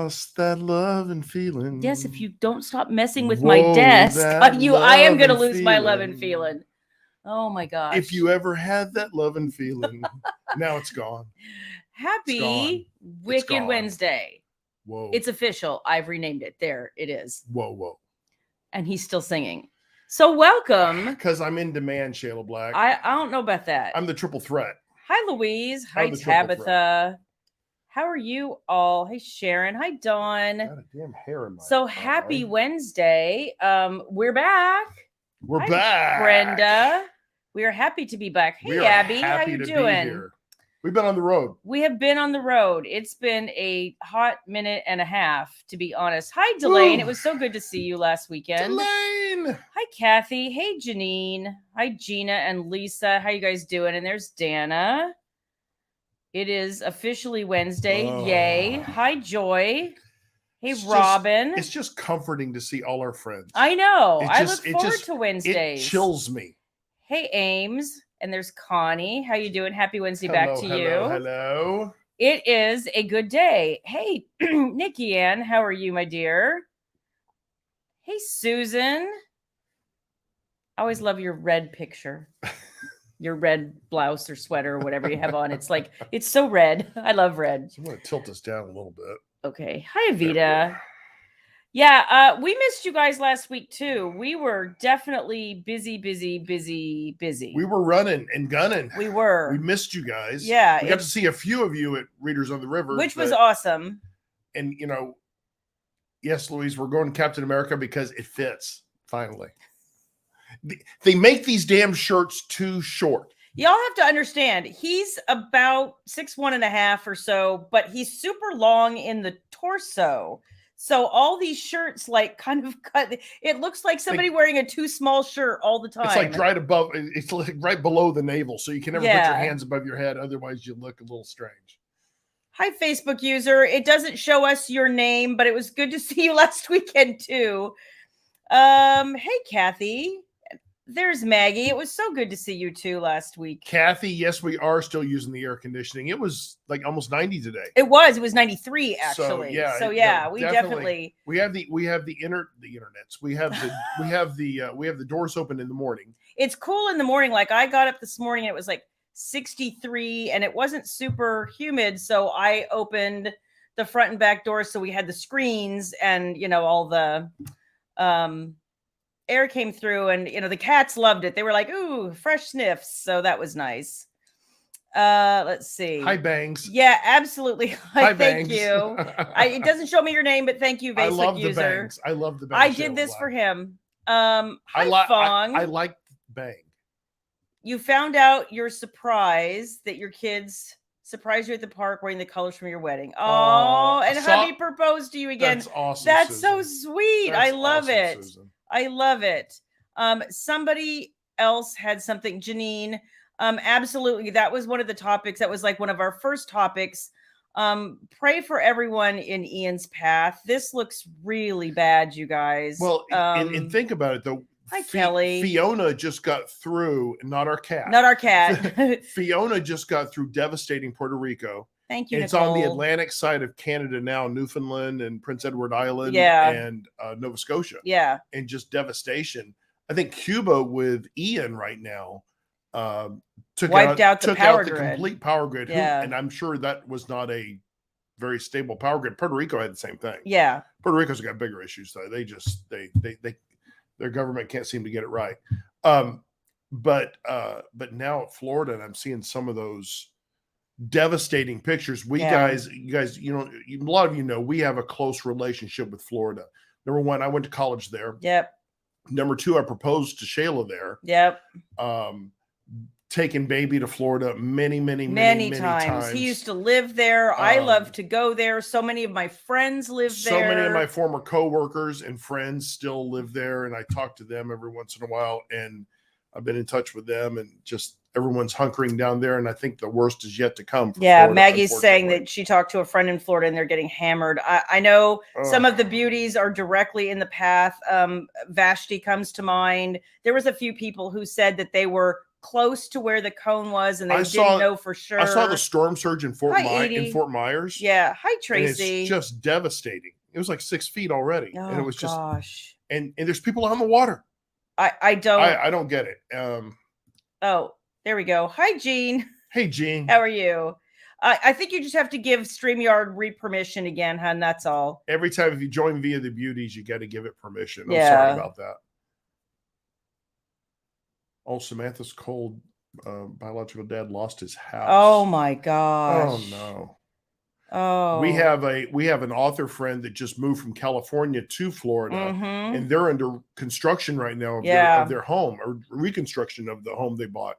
lost that love and feeling. Yes, if you don't stop messing with my desk, I am going to lose my love and feeling. Oh my gosh. If you ever had that love and feeling, now it's gone. Happy Wicked Wednesday. Whoa. It's official. I've renamed it. There it is. Whoa. And he's still singing. So welcome. Because I'm in demand, Shayla Black. I don't know about that. I'm the triple threat. Hi, Louise. Hi, Tabitha. How are you all? Hey, Sharon. Hi, Dawn. Got a damn hair in my So happy Wednesday. We're back. We're back. Brenda. We are happy to be back. Hey, Abby. How you doing? We've been on the road. We have been on the road. It's been a hot minute and a half, to be honest. Hi, Delane. It was so good to see you last weekend. Delane. Hi, Kathy. Hey, Janine. Hi, Gina and Lisa. How you guys doing? And there's Dana. It is officially Wednesday. Yay. Hi, Joy. Hey, Robin. It's just comforting to see all our friends. I know. I look forward to Wednesdays. It chills me. Hey, Ames. And there's Connie. How you doing? Happy Wednesday back to you. Hello. It is a good day. Hey, Nikki Ann. How are you, my dear? Hey, Susan. I always love your red picture. Your red blouse or sweater or whatever you have on. It's like, it's so red. I love red. So I'm going to tilt this down a little bit. Okay. Hi, Avita. Yeah, we missed you guys last week too. We were definitely busy. We were running and gunning. We were. We missed you guys. Yeah. We got to see a few of you at Readers on the River. Which was awesome. And, yes, Louise, we're going to Captain America because it fits, finally. They make these damn shirts too short. Y'all have to understand, he's about 6'1.5" or so, but he's super long in the torso. So all these shirts kind of cut. It looks like somebody wearing a too small shirt all the time. It's like right above. It's like right below the navel, so you can never put your hands above your head. Otherwise, you look a little strange. Hi, Facebook user. It doesn't show us your name, but it was good to see you last weekend too. Hey, Kathy. There's Maggie. It was so good to see you too last week. Kathy, yes, we are still using the air conditioning. It was like almost 90 today. It was 93 actually. So yeah, we definitely we have the internets. We have the doors open in the morning. It's cool in the morning. Like I got up this morning and it was like 63 and it wasn't super humid, so I opened the front and back doors so we had the screens and all the air came through, and the cats loved it. They were like, ooh, fresh sniffs. So that was nice. Let's see. Hi, Bangs. Yeah, absolutely. Hi, thank Bangs. you. It doesn't show me your name, but thank you, Facebook user. Bangs. I love the Bangs. I did this for him. Hi, Fong. I like Bang. You found out you're surprised that your kids surprised you at the park wearing the colors from your wedding. Oh, and hubby proposed to you again. That's awesome. That's Susan. So sweet. I love it. Susan. I love it. Somebody else had something. Janine. Absolutely. That was one of the topics. That was like one of our first topics. Pray for everyone in Ian's path. This looks really bad, you guys. Well, and think about it though. Hi, Kelly. Fiona just got through, not our cat. Not our cat. Fiona just got through devastating Puerto Rico. Thank you, It's on the Atlantic side of Canada now, Newfoundland and Prince Edward Island and Nova Scotia. Yeah. And just devastation. I think Cuba with Ian right now took out the complete power grid. Yeah. And I'm sure that was not a very stable power grid. Puerto Rico had the same thing. Yeah. Puerto Rico's got bigger issues though. They their government can't seem to get it right. But now at Florida, and I'm seeing some of those devastating pictures. You guys, a lot of we have a close relationship with Florida. Number one, I went to college there. Yep. Number two, I proposed to Shayla there. Yep. Taken baby to Florida many times. He used to live there. I love to go there. So many of my friends live there. So many of my former coworkers and friends still live there, and I talk to them every once in a while, and I've been in touch with them, and just everyone's hunkering down there, and I think the worst is yet to come. Florida, Maggie's saying that she talked to a friend in Florida and they're getting hammered. I know some of the beauties are directly in the path. Vashti comes to mind. There was a few people who said that they were close to where the cone was, and they I didn't know for sure. I saw the storm surge in Fort Myers. Yeah. Hi, And it's Tracy. just devastating. It was like 6 feet already. Oh, and it was just, gosh. And there's people on the water. I don't get it. Oh, there we go. Hi, Jean. Hey, Jean. How are you? I think you just have to give StreamYard permission again, hun. That's all. Every time if you join via the beauties, you got to give it permission. I'm sorry about that. Oh, Samantha's cold. Biological dad lost his house. Oh my gosh. Oh no. Oh. We have an author friend that just moved from California to Florida, and they're under construction right now of their home, or reconstruction of the home they bought.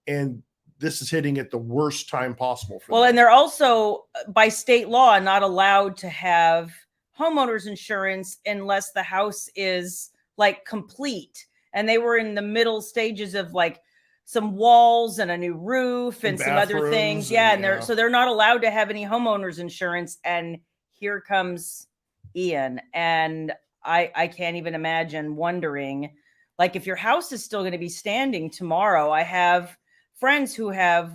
And this is hitting at the worst time possible for them. And they're also by state law not allowed to have homeowners insurance unless the house is like complete. And they were in the middle stages of like some walls and a new roof and some other things. Yeah. And they're not allowed to have any homeowners insurance. And here comes Ian. And I can't even imagine wondering, like, if your house is still going to be standing tomorrow. I have friends who have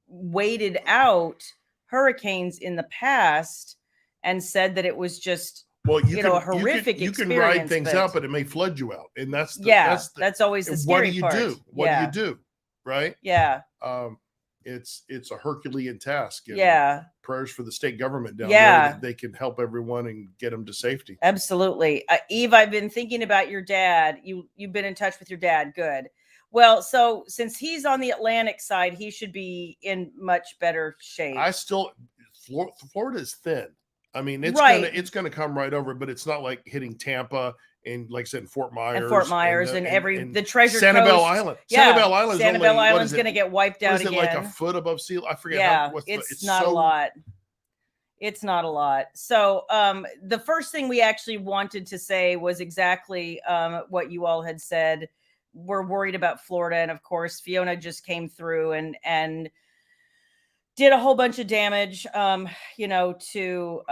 waited out hurricanes in the past and said that it was just a horrific experience. You can ride things out, but it may flood you out, and that's always the scary part. What do you do? Right? Yeah. It's a Herculean task. And prayers for the state government down there that they can help everyone and get them to safety. Absolutely. Eve, I've been thinking about your dad. You've been in touch with your dad. Good. Well, so since he's on the Atlantic side, he should be in much better shape. Florida is thin. I mean, it's gonna come right over, but it's not like hitting Tampa and, like I said, Fort Myers and the Treasure Sanibel Coast. Island. Yeah. Sanibel Island's going to get wiped out again. Like a foot above sea level? I forget. Yeah, it's not a lot. It's not a lot. So the first thing we actually wanted to say was exactly what you all had said. We're worried about Florida, and of course, Fiona just came through and did a whole bunch of damage. To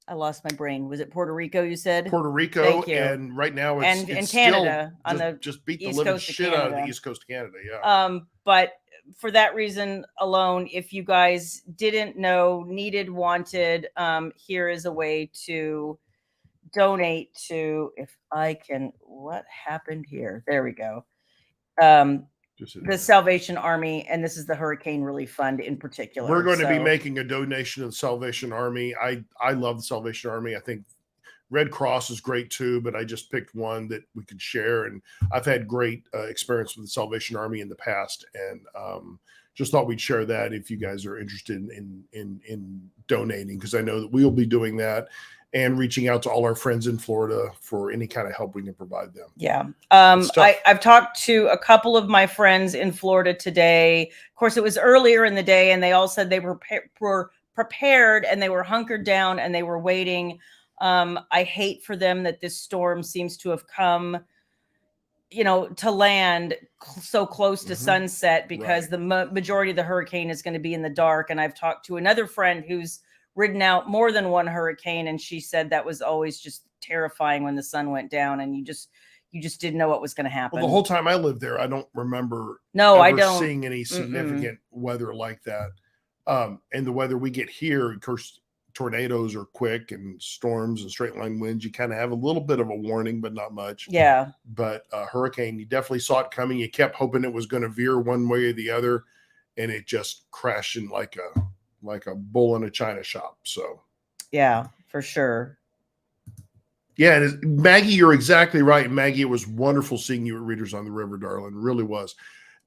I lost my brain. Was it Puerto Rico? You said Puerto Rico. Thank you. And right now it's Canada just beat the living shit out of the East Coast of Canada. Yeah. But for that reason alone, if you guys didn't know, needed, wanted, here is a way to donate to. If I can, what happened here? There we go. The Salvation Army, and this is the Hurricane Relief Fund in particular. We're going to be making a donation to the Salvation Army. I love the Salvation Army. I think Red Cross is great too, but I just picked one that we could share. And I've had great experience with the Salvation Army in the past, and just thought we'd share that if you guys are interested in donating, because I know that we'll be doing that and reaching out to all our friends in Florida for any kind of help we can provide them. Yeah. I've talked to a couple of my friends in Florida today. Of course, it was earlier in the day, and they all said they were prepared and they were hunkered down and they were waiting. I hate for them that this storm seems to have come, to land so close to sunset, because the majority of the hurricane is going to be in the dark. And I've talked to another friend who's ridden out more than one hurricane, and she said that was always just terrifying when the sun went down and you just didn't know what was going to happen. Well, the whole time I lived there, I don't remember seeing any significant weather like that. And the weather we get here, of course, tornadoes are quick, and storms and straight line winds, you kind of have a little bit of a warning, but not much. Yeah. But hurricane, you definitely saw it coming. You kept hoping it was going to veer one way or the other, and it just crashed in like a bull in a china shop. So yeah, for sure. Yeah, and Maggie, you're exactly right. Maggie, it was wonderful seeing you at Readers on the River, darling. It really was.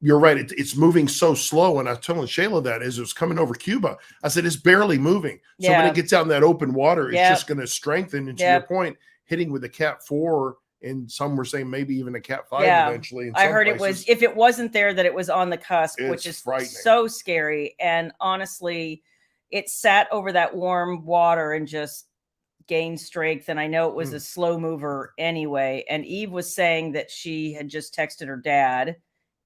You're right. It's moving so slow. And I was telling Shayla that as it was coming over Cuba, I said, it's barely moving. So when it gets out in that open water, it's just going to strengthen. And to your point, hitting with a Cat 4, and some were saying maybe even a Cat 5 eventually. I heard it was, if it wasn't there, that it was on the cusp, which is so scary. And honestly, it sat over that warm water and just gained strength. And I know it was a slow mover anyway. And Eve was saying that she had just texted her dad.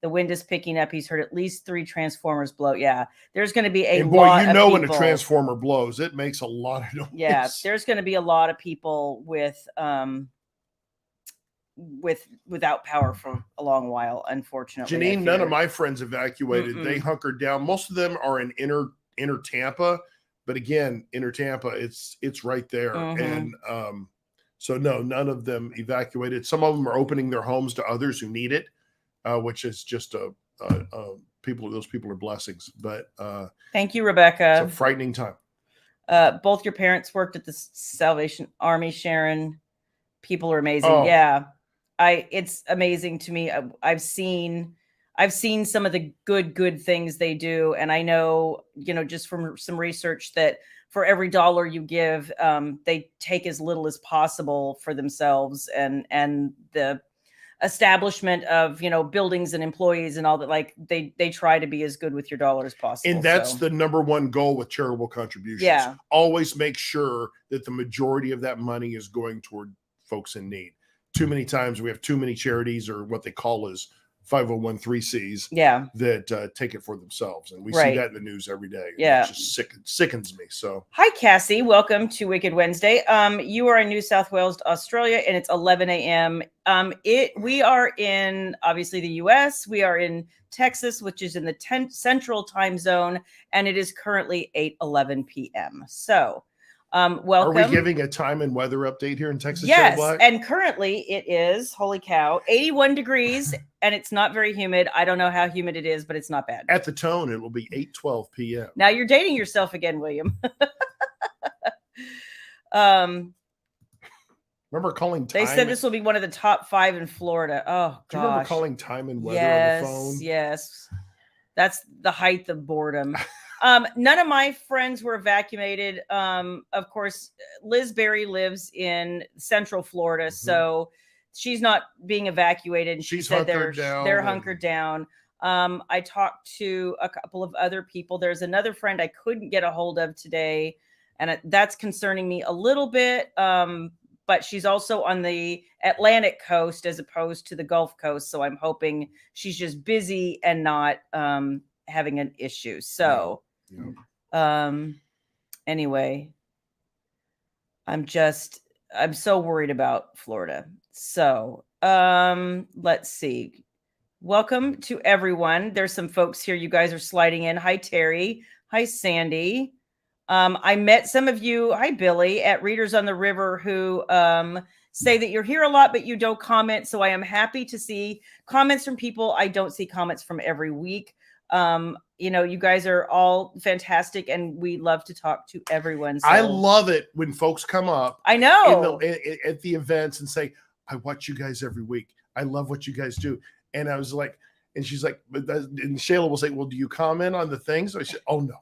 The wind is picking up. He's heard at least 3 transformers blow. Yeah, there's going to be a lot of people. When a transformer blows, it makes a lot of noise. Yeah, there's going to be a lot of people with without power for a long while, unfortunately. Janine, none of my friends evacuated. Mm-mm. They hunkered down. Most of them are in inner Tampa, but again, inner Tampa, it's right there. Mm-hmm. And so no, none of them evacuated. Some of them are opening their homes to others who need it, which is just those people are blessings. But thank you, Rebecca. it's a frightening time. Both your parents worked at the Salvation Army, Sharon. People are amazing. Oh. Yeah. It's amazing to me. I've seen some of the good things they do. And I know, just from some research that for every dollar you give, they take as little as possible for themselves and the establishment of, buildings and employees and all that. Like they try to be as good with your dollar as possible. And that's the number one goal with charitable contributions. Yeah. Always make sure that the majority of that money is going toward folks in need. Too many times we have too many charities, or what they call as 501(c)(3)s, that take it for themselves, and we see that in the news every day. Yeah, it just sickens me. So, hi Cassie, welcome to Wicked Wednesday. You are in New South Wales, Australia, and it's 11 a.m. We are in obviously the U.S. We are in Texas, which is in the Central Time Zone, and it is currently 8:11 p.m. So. Welcome. Are we giving a time and weather update here in Texas? Yes, and currently it is, holy cow, 81 degrees, and it's not very humid. I don't know how humid it is, but it's not bad. At the tone, it will be 8:12 p.m. Now you're dating yourself again, William. Remember calling time? They said this will be one of the top 5 in Florida. Oh, gosh. Do you remember calling time and weather on the phone? Yes. That's the height of boredom. None of my friends were evacuated. Of course, Liz Berry lives in Central Florida, so she's not being evacuated. And she said they're hunkered down. I talked to a couple of other people. There's another friend I couldn't get a hold of today, and that's concerning me a little bit. But she's also on the Atlantic coast as opposed to the Gulf Coast, so I'm hoping she's just busy and not having an issue. So. Anyway, I'm so worried about Florida. So, let's see. Welcome to everyone. There's some folks here. You guys are sliding in. Hi, Terry. Hi, Sandy. I met some of you. Hi, Billy, at Readers on the River, who say that you're here a lot, but you don't comment. So I am happy to see comments from people. I don't see comments from every week. You guys are all fantastic, and we love to talk to everyone. So. I love it when folks come up. I know at the events and say, "I watch you guys every week. I love what you guys do." And I was like, and she's like, and Shayla will say, "Well, do you comment on the things?" So I said, "Oh no,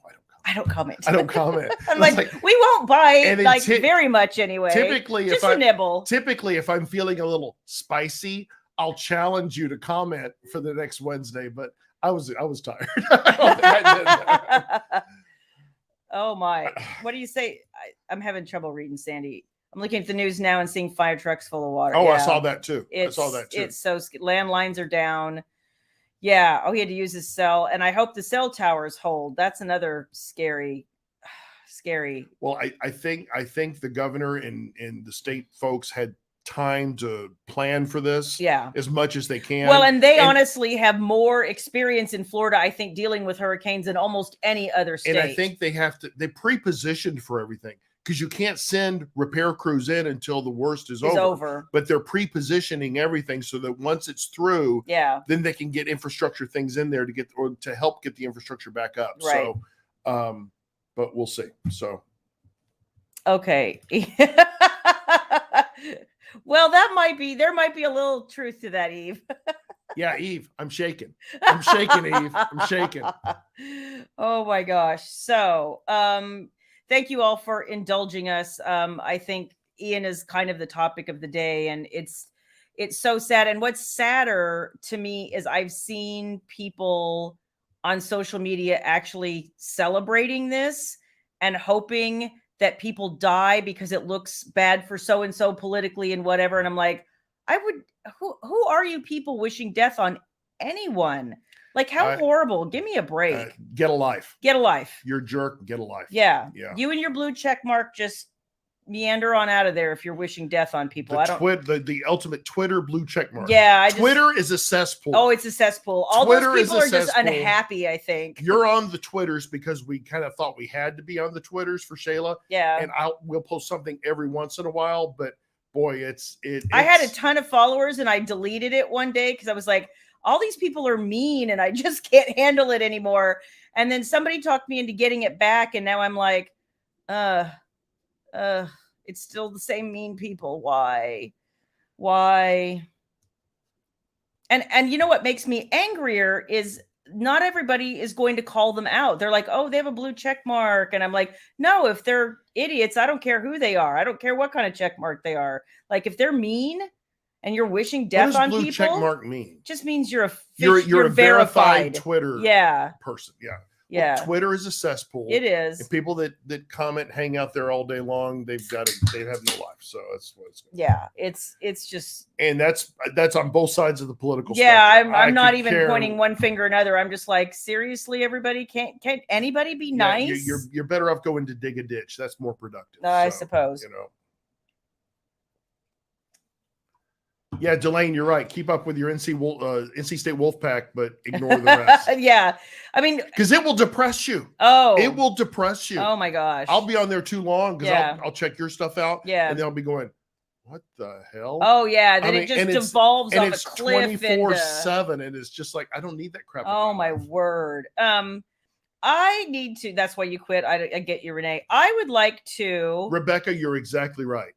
I don't comment. I don't comment." I'm like, we won't bite very much anyway. Typically, just a nibble. Typically, if I'm feeling a little spicy, I'll challenge you to comment for the next Wednesday. But I was tired. Oh my! What do you say? I'm having trouble reading, Sandy. I'm looking at the news now and seeing fire trucks full of water. Oh, yeah. I saw that too. It's so landlines are down. Yeah. Oh, he had to use his cell, and I hope the cell towers hold. That's another scary. Well, I think the governor and the state folks had time to plan for this as much as they can. Well, and they honestly have more experience in Florida, I think, dealing with hurricanes than almost any other state. And I think they pre-positioned for everything, because you can't send repair crews in until the worst is over. But they're pre-positioning everything so that once it's through, then they can get infrastructure things in there to help get the infrastructure back up. Right. So but we'll see. So okay. Well, there might be a little truth to that, Eve. Yeah, Eve, I'm shaking, Eve. I'm shaking. Oh my gosh. So, thank you all for indulging us. I think Ian is kind of the topic of the day, and it's so sad. And what's sadder to me is I've seen people on social media actually celebrating this and hoping that people die because it looks bad for so-and-so politically and whatever. And I'm like, who are you people wishing death on anyone? Like, how horrible. Give me a break. Get a life. Get a life. You're a jerk. Get a life. Yeah. You and your blue check mark, just meander on out of there if you're wishing death on people. The ultimate Twitter blue check mark. Yeah, Twitter is a cesspool. Oh, it's a cesspool. All Twitter those people are just unhappy, I think. You're on the Twitters because we kind of thought we had to be on the Twitters for Shayla. Yeah. And we'll post something every once in a while, but boy, I had a ton of followers and I deleted it one day because I was like, all these people are mean and I just can't handle it anymore. And then somebody talked me into getting it back, and now I'm like, it's still the same mean people. Why? And you know what makes me angrier is not everybody is going to call them out. They're like, oh, they have a blue check mark. And I'm like, no, if they're idiots, I don't care who they are. I don't care what kind of check mark they are. Like, if they're mean and you're wishing death on people. What does blue check mark mean? Just means you're a verified Twitter person. Yeah. Yeah. Well, Twitter is a cesspool. It is. And people that comment, hang out there all day long, they have no life. So that's what it's going to be. It's just, and that's on both sides of the political spectrum. I'm not even pointing one finger another. I'm just like, seriously, everybody, can't anybody be nice? You're better off going to dig a ditch. That's more productive. I suppose. You know. Yeah, Delane, you're right. Keep up with your NC State Wolfpack, but ignore the rest. Yeah. I mean, because it will depress you. Oh. It will depress you. Oh, my gosh. I'll be on there too long because I'll check your stuff out. Yeah. And then I'll be going, what the hell? Oh, yeah. Then it just devolves off a cliff. 24/7, and it's just like, I don't need that crap. Oh, my word. I need to. That's why you quit. I get you, Renee. I would like to. Rebecca, you're exactly right.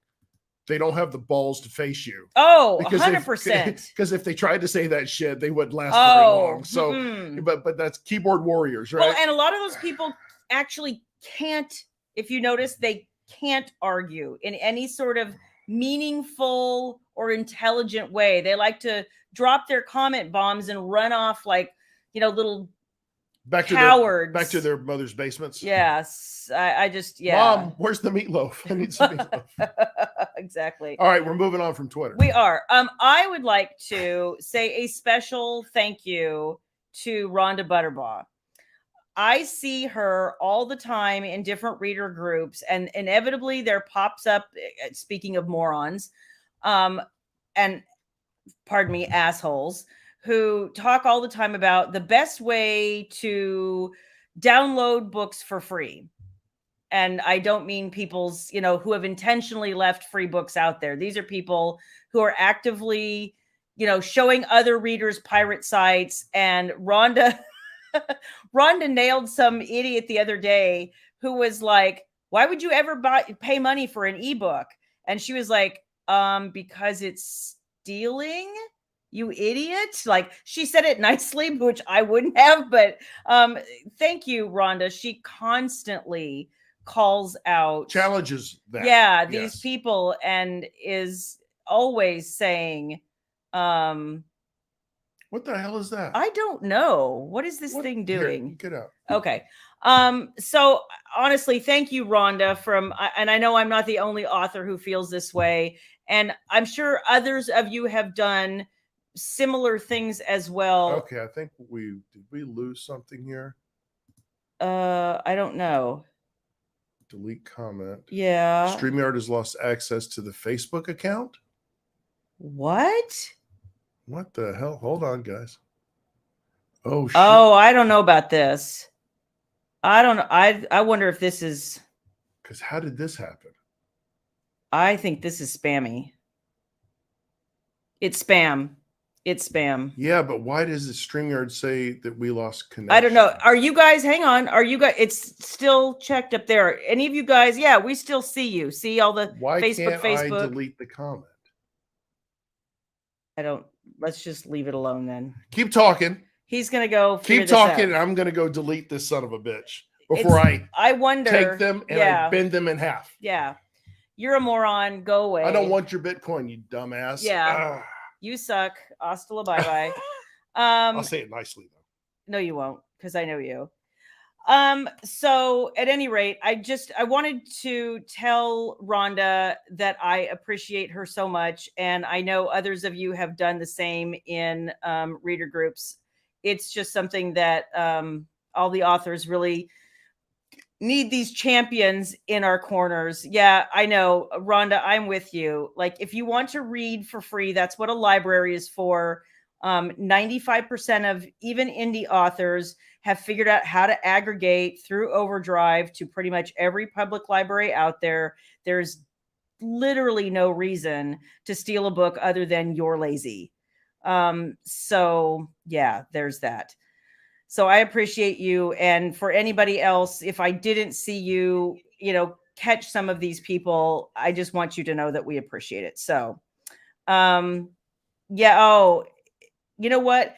They don't have the balls to face you. Oh, 100%. Because if they tried to say that shit, they wouldn't last very long. So, but that's keyboard warriors, right? Well, and a lot of those people actually can't, if you notice, they can't argue in any sort of meaningful or intelligent way. They like to drop their comment bombs and run off like, little cowards. Back to their mother's basements. Yes. I just, Mom, where's the meatloaf? I need some meatloaf. Exactly. All right, we're moving on from Twitter. We are. I would like to say a special thank you to Rhonda Butterbaugh. I see her all the time in different reader groups, and inevitably there pops up, speaking of morons, and pardon me, assholes, who talk all the time about the best way to download books for free. And I don't mean people's, who have intentionally left free books out there. These are people who are actively, showing other readers pirate sites. And Rhonda nailed some idiot the other day who was like, why would you ever pay money for an ebook? And she was like, because it's stealing, you idiot. Like, she said it nicely, which I wouldn't have, but thank you, Rhonda. She constantly calls out, challenges that. These people, and is always saying, what the hell is that? I don't know. What is this thing doing? Here, get out. Okay. So honestly, thank you, Rhonda, and I know I'm not the only author who feels this way, and I'm sure others of you have done similar things as well. Okay, I think did we lose something here? I don't know. Delete comment. Yeah. StreamYard has lost access to the Facebook account. What? What the hell? Hold on, guys. Oh, shit. Oh, I don't know about this. I don't know. I wonder if this is. Because how did this happen? I think this is spammy. It's spam. It's spam. Yeah, but why does the StreamYard say that we lost connection? I don't know. Are you guys, hang on. Are you guys, it's still checked up there. Any of you guys? Yeah, we still see you. See all the Facebook. I delete the comment? Let's just leave it alone then. Keep talking. He's going to go. Keep talking. And I'm going to go delete this son of a bitch before I wonder. Take them and I bend them in half. Yeah. You're a moron. Go away. I don't want your Bitcoin, you dumbass. Yeah. You suck. Hasta la bye-bye. I'll say it nicely, though. No, you won't, because I know you. So at any rate, I wanted to tell Rhonda that I appreciate her so much. And I know others of you have done the same in reader groups. It's just something that all the authors really need these champions in our corners. Yeah, I know, Rhonda, I'm with you. Like, if you want to read for free, that's what a library is for. 95% of even indie authors have figured out how to aggregate through Overdrive to pretty much every public library out there. There's literally no reason to steal a book other than you're lazy. So yeah, there's that. So I appreciate you. And for anybody else, if I didn't see you, catch some of these people, I just want you to know that we appreciate it. So, yeah. Oh, you know what?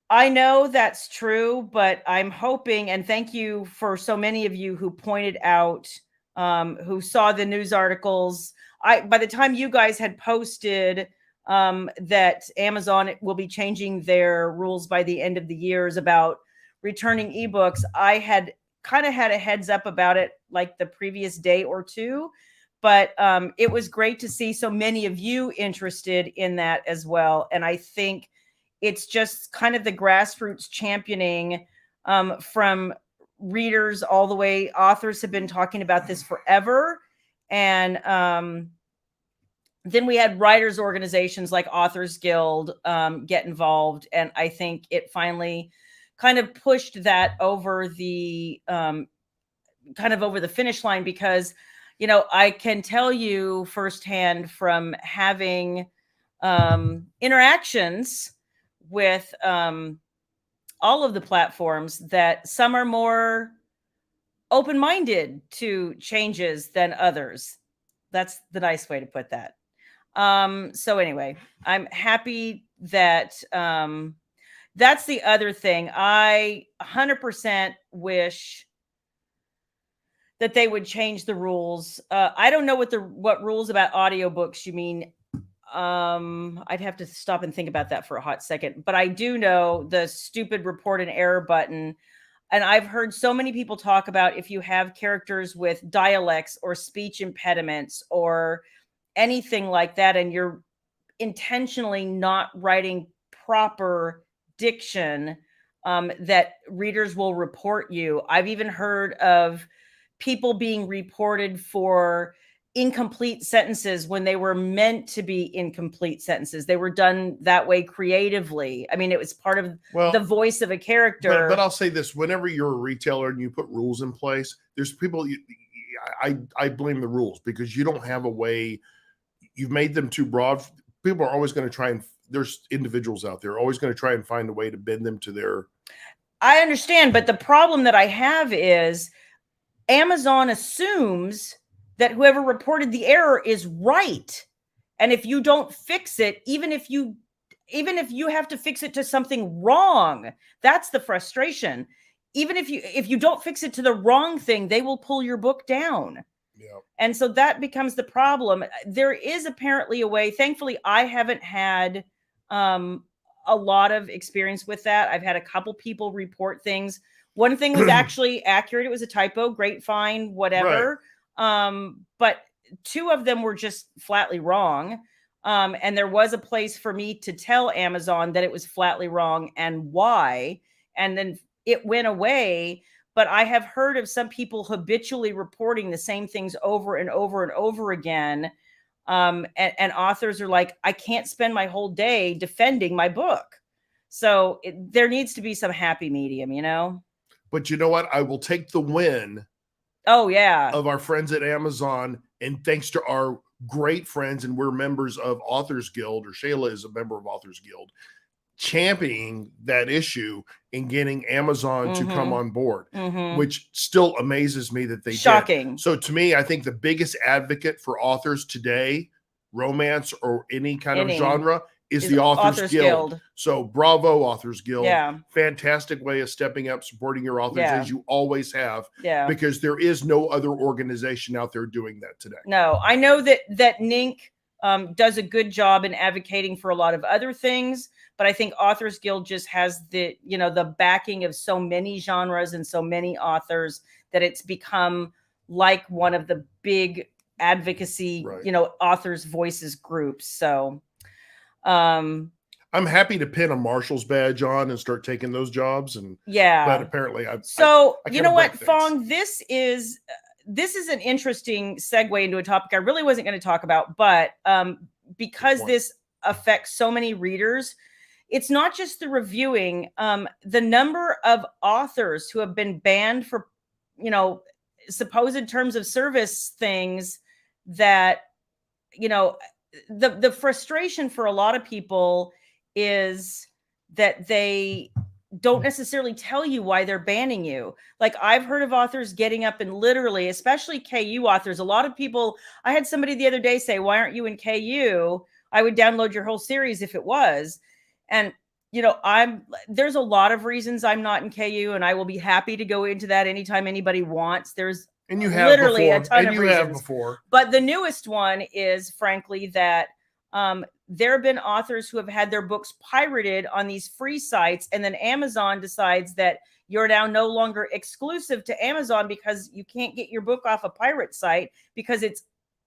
I know that's true, but I'm hoping, and thank you for so many of you who pointed out, who saw the news articles. By the time you guys had posted that Amazon will be changing their rules by the end of the years about returning ebooks, I had kind of had a heads up about it like the previous day or two. But it was great to see so many of you interested in that as well. And I think it's just kind of the grassroots championing from readers all the way. Authors have been talking about this forever. And then we had writers organizations like Authors Guild get involved. And I think it finally kind of pushed that over the over the finish line, because, I can tell you firsthand from having interactions with all of the platforms that some are more open-minded to changes than others. That's the nice way to put that. So anyway, I'm happy that that's the other thing. I 100% wish that they would change the rules. I don't know what rules about audiobooks you mean. I'd have to stop and think about that for a hot second, but I do know the stupid report an error button. And I've heard so many people talk about if you have characters with dialects or speech impediments or anything like that, and you're intentionally not writing proper diction, that readers will report you. I've even heard of people being reported for incomplete sentences when they were meant to be incomplete sentences. They were done that way creatively. I mean, it was part of the voice of a character. But I'll say this: whenever you're a retailer and you put rules in place, there's people. I blame the rules, because you don't have a way. You've made them too broad. People are always going to try, and there's individuals out there always going to try and find a way to bend them to their. I understand, but the problem that I have is Amazon assumes that whoever reported the error is right. And if you don't fix it, even if you have to fix it to something wrong, that's the frustration. Even if you don't fix it to the wrong thing, they will pull your book down. Yeah. And so that becomes the problem. There is apparently a way. Thankfully, I haven't had a lot of experience with that. I've had a couple people report things. One thing was actually accurate. It was a typo, great fine, whatever. Right. But two of them were just flatly wrong. And there was a place for me to tell Amazon that it was flatly wrong and why. And then it went away. But I have heard of some people habitually reporting the same things over and over and over again. And authors are like, I can't spend my whole day defending my book. So there needs to be some happy medium, But you know what? I will take the win. Oh, yeah. Of our friends at Amazon. And thanks to our great friends, and we're members of Authors Guild, or Shayla is a member of Authors Guild, championing that issue and getting Amazon to come on board, which still amazes me that they Shocking. did. So to me, I think the biggest advocate for authors today, romance or any kind of genre, is the Authors Guild. So bravo, Authors Guild. Yeah. Fantastic way of stepping up, supporting your authors, as you always have. Yeah. Because there is no other organization out there doing that today. No, I know that Nink does a good job in advocating for a lot of other things, but I think Authors Guild just has the backing of so many genres and so many authors that it's become like one of the big advocacy, authors voices groups. So, I I'm happy to pin a marshal's badge on and start taking those jobs. And but apparently I you know what, Fong, this is an interesting segue into a topic I really wasn't going to talk about, but because this affects so many readers, it's not just the reviewing. The number of authors who have been banned for, you know, supposed terms of service things that, you know, the frustration for a lot of people is that they don't necessarily tell you why they're banning you. Like, I've heard of authors getting up and literally, especially KU authors, a lot of people, I had somebody the other day say, why aren't you in KU? I would download your whole series if it was. And, you know, there's a lot of reasons I'm not in KU, and I will be happy to go into that anytime anybody wants. There's literally a ton of reasons. But the newest one is, frankly, that there have been authors who have had their books pirated on these free sites, and then Amazon decides that you're now no longer exclusive to Amazon because you can't get your book off a pirate site because it's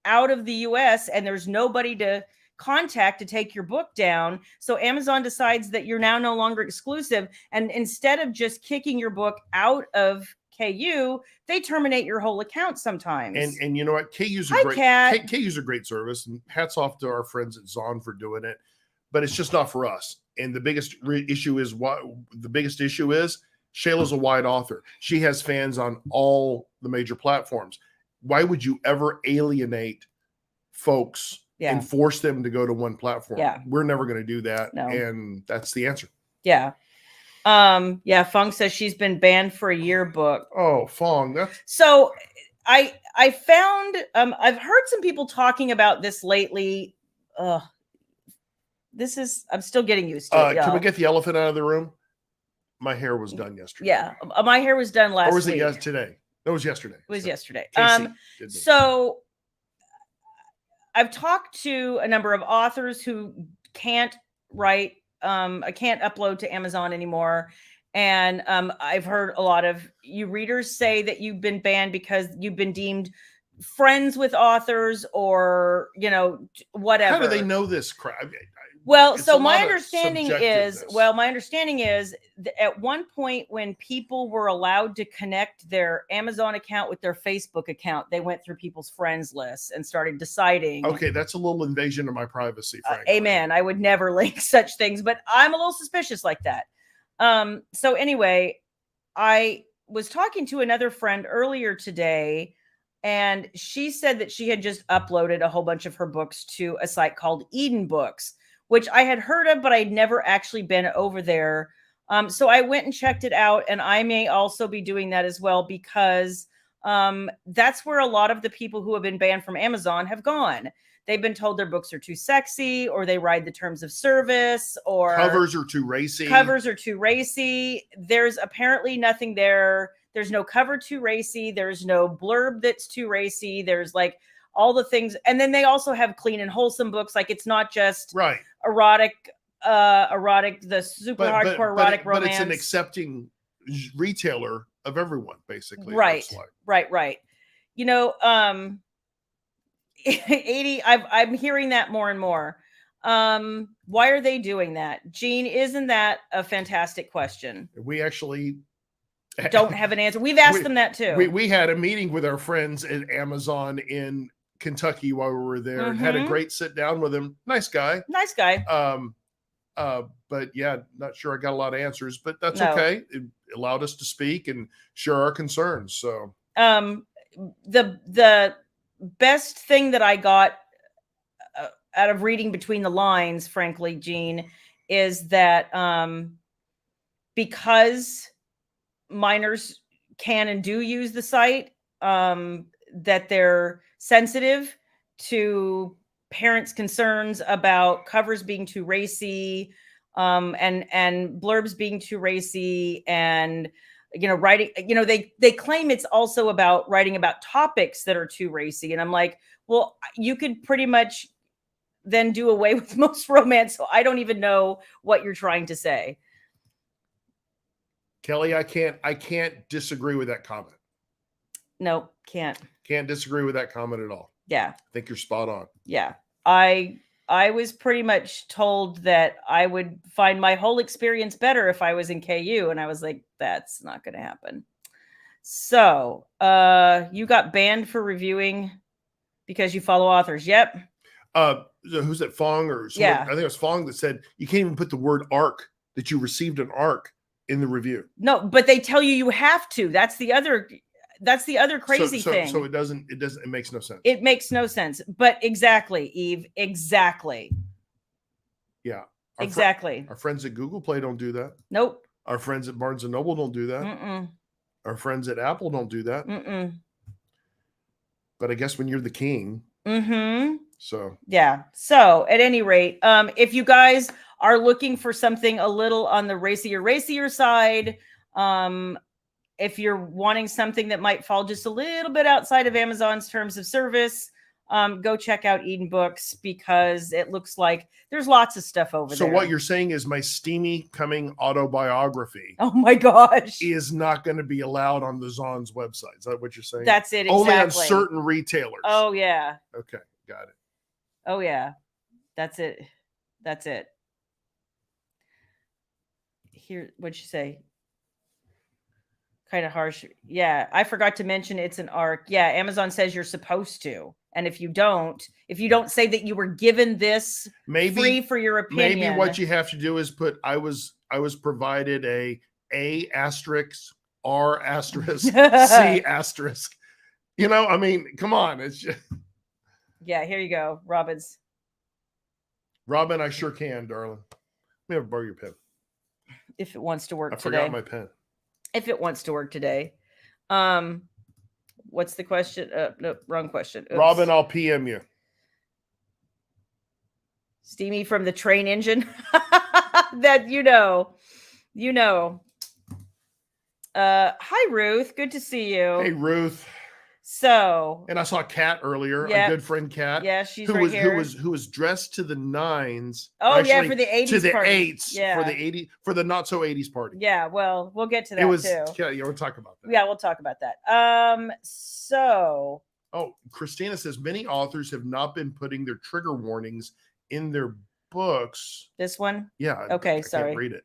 out of the US and there's nobody to contact to take your book down. So Amazon decides that you're now no longer exclusive, and instead of just kicking your book out of KU, they terminate your whole account sometimes. And you know what? KU's a great service, and hats off to our friends at Zon for doing it. But it's just not for us. And the biggest issue is Shayla's a wide author. She has fans on all the major platforms. Why would you ever alienate folks and force them to go to one platform? We're never going to do that. No. And that's the answer. Yeah. Fong says she's been banned for a yearbook. Oh, Fong. So I found, I've heard some people talking about this lately. I'm still getting used to it. Can we get the elephant out of the room? My hair was done yesterday. Yeah. My hair was done last week. Or was it today? It was yesterday. It was yesterday. So I've talked to a number of authors who can't write, I can't upload to Amazon anymore. And I've heard a lot of you readers say that you've been banned because you've been deemed friends with authors or, you know, whatever. How do they know this crap? Well, so my understanding is that at one point when people were allowed to connect their Amazon account with their Facebook account, they went through people's friends lists and started deciding. Okay, that's a little invasion of my privacy, frankly. Amen. I would never link such things, but I'm a little suspicious like that. So anyway, I was talking to another friend earlier today, and she said that she had just uploaded a whole bunch of her books to a site called Eden Books, which I had heard of, but I'd never actually been over there. So I went and checked it out, and I may also be doing that as well because that's where a lot of the people who have been banned from Amazon have gone. They've been told their books are too sexy, or they ride the terms of service, or covers are too racy. There's apparently nothing there. There's no cover too racy. There's no blurb that's too racy. There's like all the things. And then they also have clean and wholesome books. Like, it's not just erotic, the super hardcore erotic romance. But it's an accepting retailer of everyone, basically. Right. You know, 80, I'm hearing that more and more. Why are they doing that? Gene, isn't that a fantastic question? We actually don't have an answer. We've asked them that too. We had a meeting with our friends at Amazon in Kentucky while we were there and had a great sit down with him. Nice guy. But yeah, not sure I got a lot of answers, but that's okay. It allowed us to speak and share our concerns. So the best thing that I got out of reading between the lines, frankly, Gene, is that because minors can and do use the site, that they're sensitive to parents' concerns about covers being too racy, and blurbs being too racy, and writing. They claim it's also about writing about topics that are too racy, and I'm like, well, you could pretty much then do away with most romance. So I don't even know what you're trying to say, Kelly. I can't disagree with that comment. No, can't disagree with that comment at all. Yeah. I think you're spot on. Yeah. I I was pretty much told that I would find my whole experience better if I was in KU. And I was like, that's not going to happen. So you got banned for reviewing because you follow authors. Yep. Who's that, Fong or someone? Yeah. I think it was Fong that said you can't even put the word ARC, that you received an ARC, in the review. No, but they tell you have to. That's the other crazy thing. So it makes no sense. It makes no sense. But exactly, Eve. Exactly. Yeah. Exactly. Our friends at Google Play don't do that. Nope. Our friends at Barnes and Noble don't do that. Mm-mm. Our friends at Apple don't do that. Mm-mm. But I guess when you're the king. Mm-hmm. So. Yeah. So at any rate, if you guys are looking for something a little on the racier side, if you're wanting something that might fall just a little bit outside of Amazon's terms of service, go check out Eden Books, because it looks like there's lots of stuff over there. So what you're saying is my steamy coming autobiography, oh my gosh, is not going to be allowed on the Zon's website. Is that what you're saying? That's it. Exactly. Only on certain retailers. Oh yeah. Okay. Got it. Oh yeah. That's it. That's it. Here, what'd you say? Kind of harsh. Yeah, I forgot to mention it's an ARC. Yeah, Amazon says you're supposed to. And if you don't say that you were given this free for your opinion. Maybe what you have to do is put I was provided a asterisk, R asterisk, C asterisk. You know, I mean, come on. It's just. Yeah, here you go. Robin, I sure can, darling. Let me borrow your pen. If it wants to work today. I forgot my pen. If it wants to work today. What's the question? No, wrong question. Oops. Robin, I'll PM you. Steamy from the train engine. That you know. Hi, Ruth. Good to see you. Hey, Ruth. So, and I saw Kat earlier, a good friend Kat. Yeah, she's right here. Who was dressed to the nines. Oh, actually, yeah, for the 80s to the party. 8s, yeah. for the 80s, for the not so 80s party. Yeah, well, we'll get to that too. Yeah, we'll talk about that. Yeah, we'll talk about that. So. Oh, Christina says many authors have not been putting their trigger warnings in their books. This one? Yeah. Okay, I sorry. can't read it.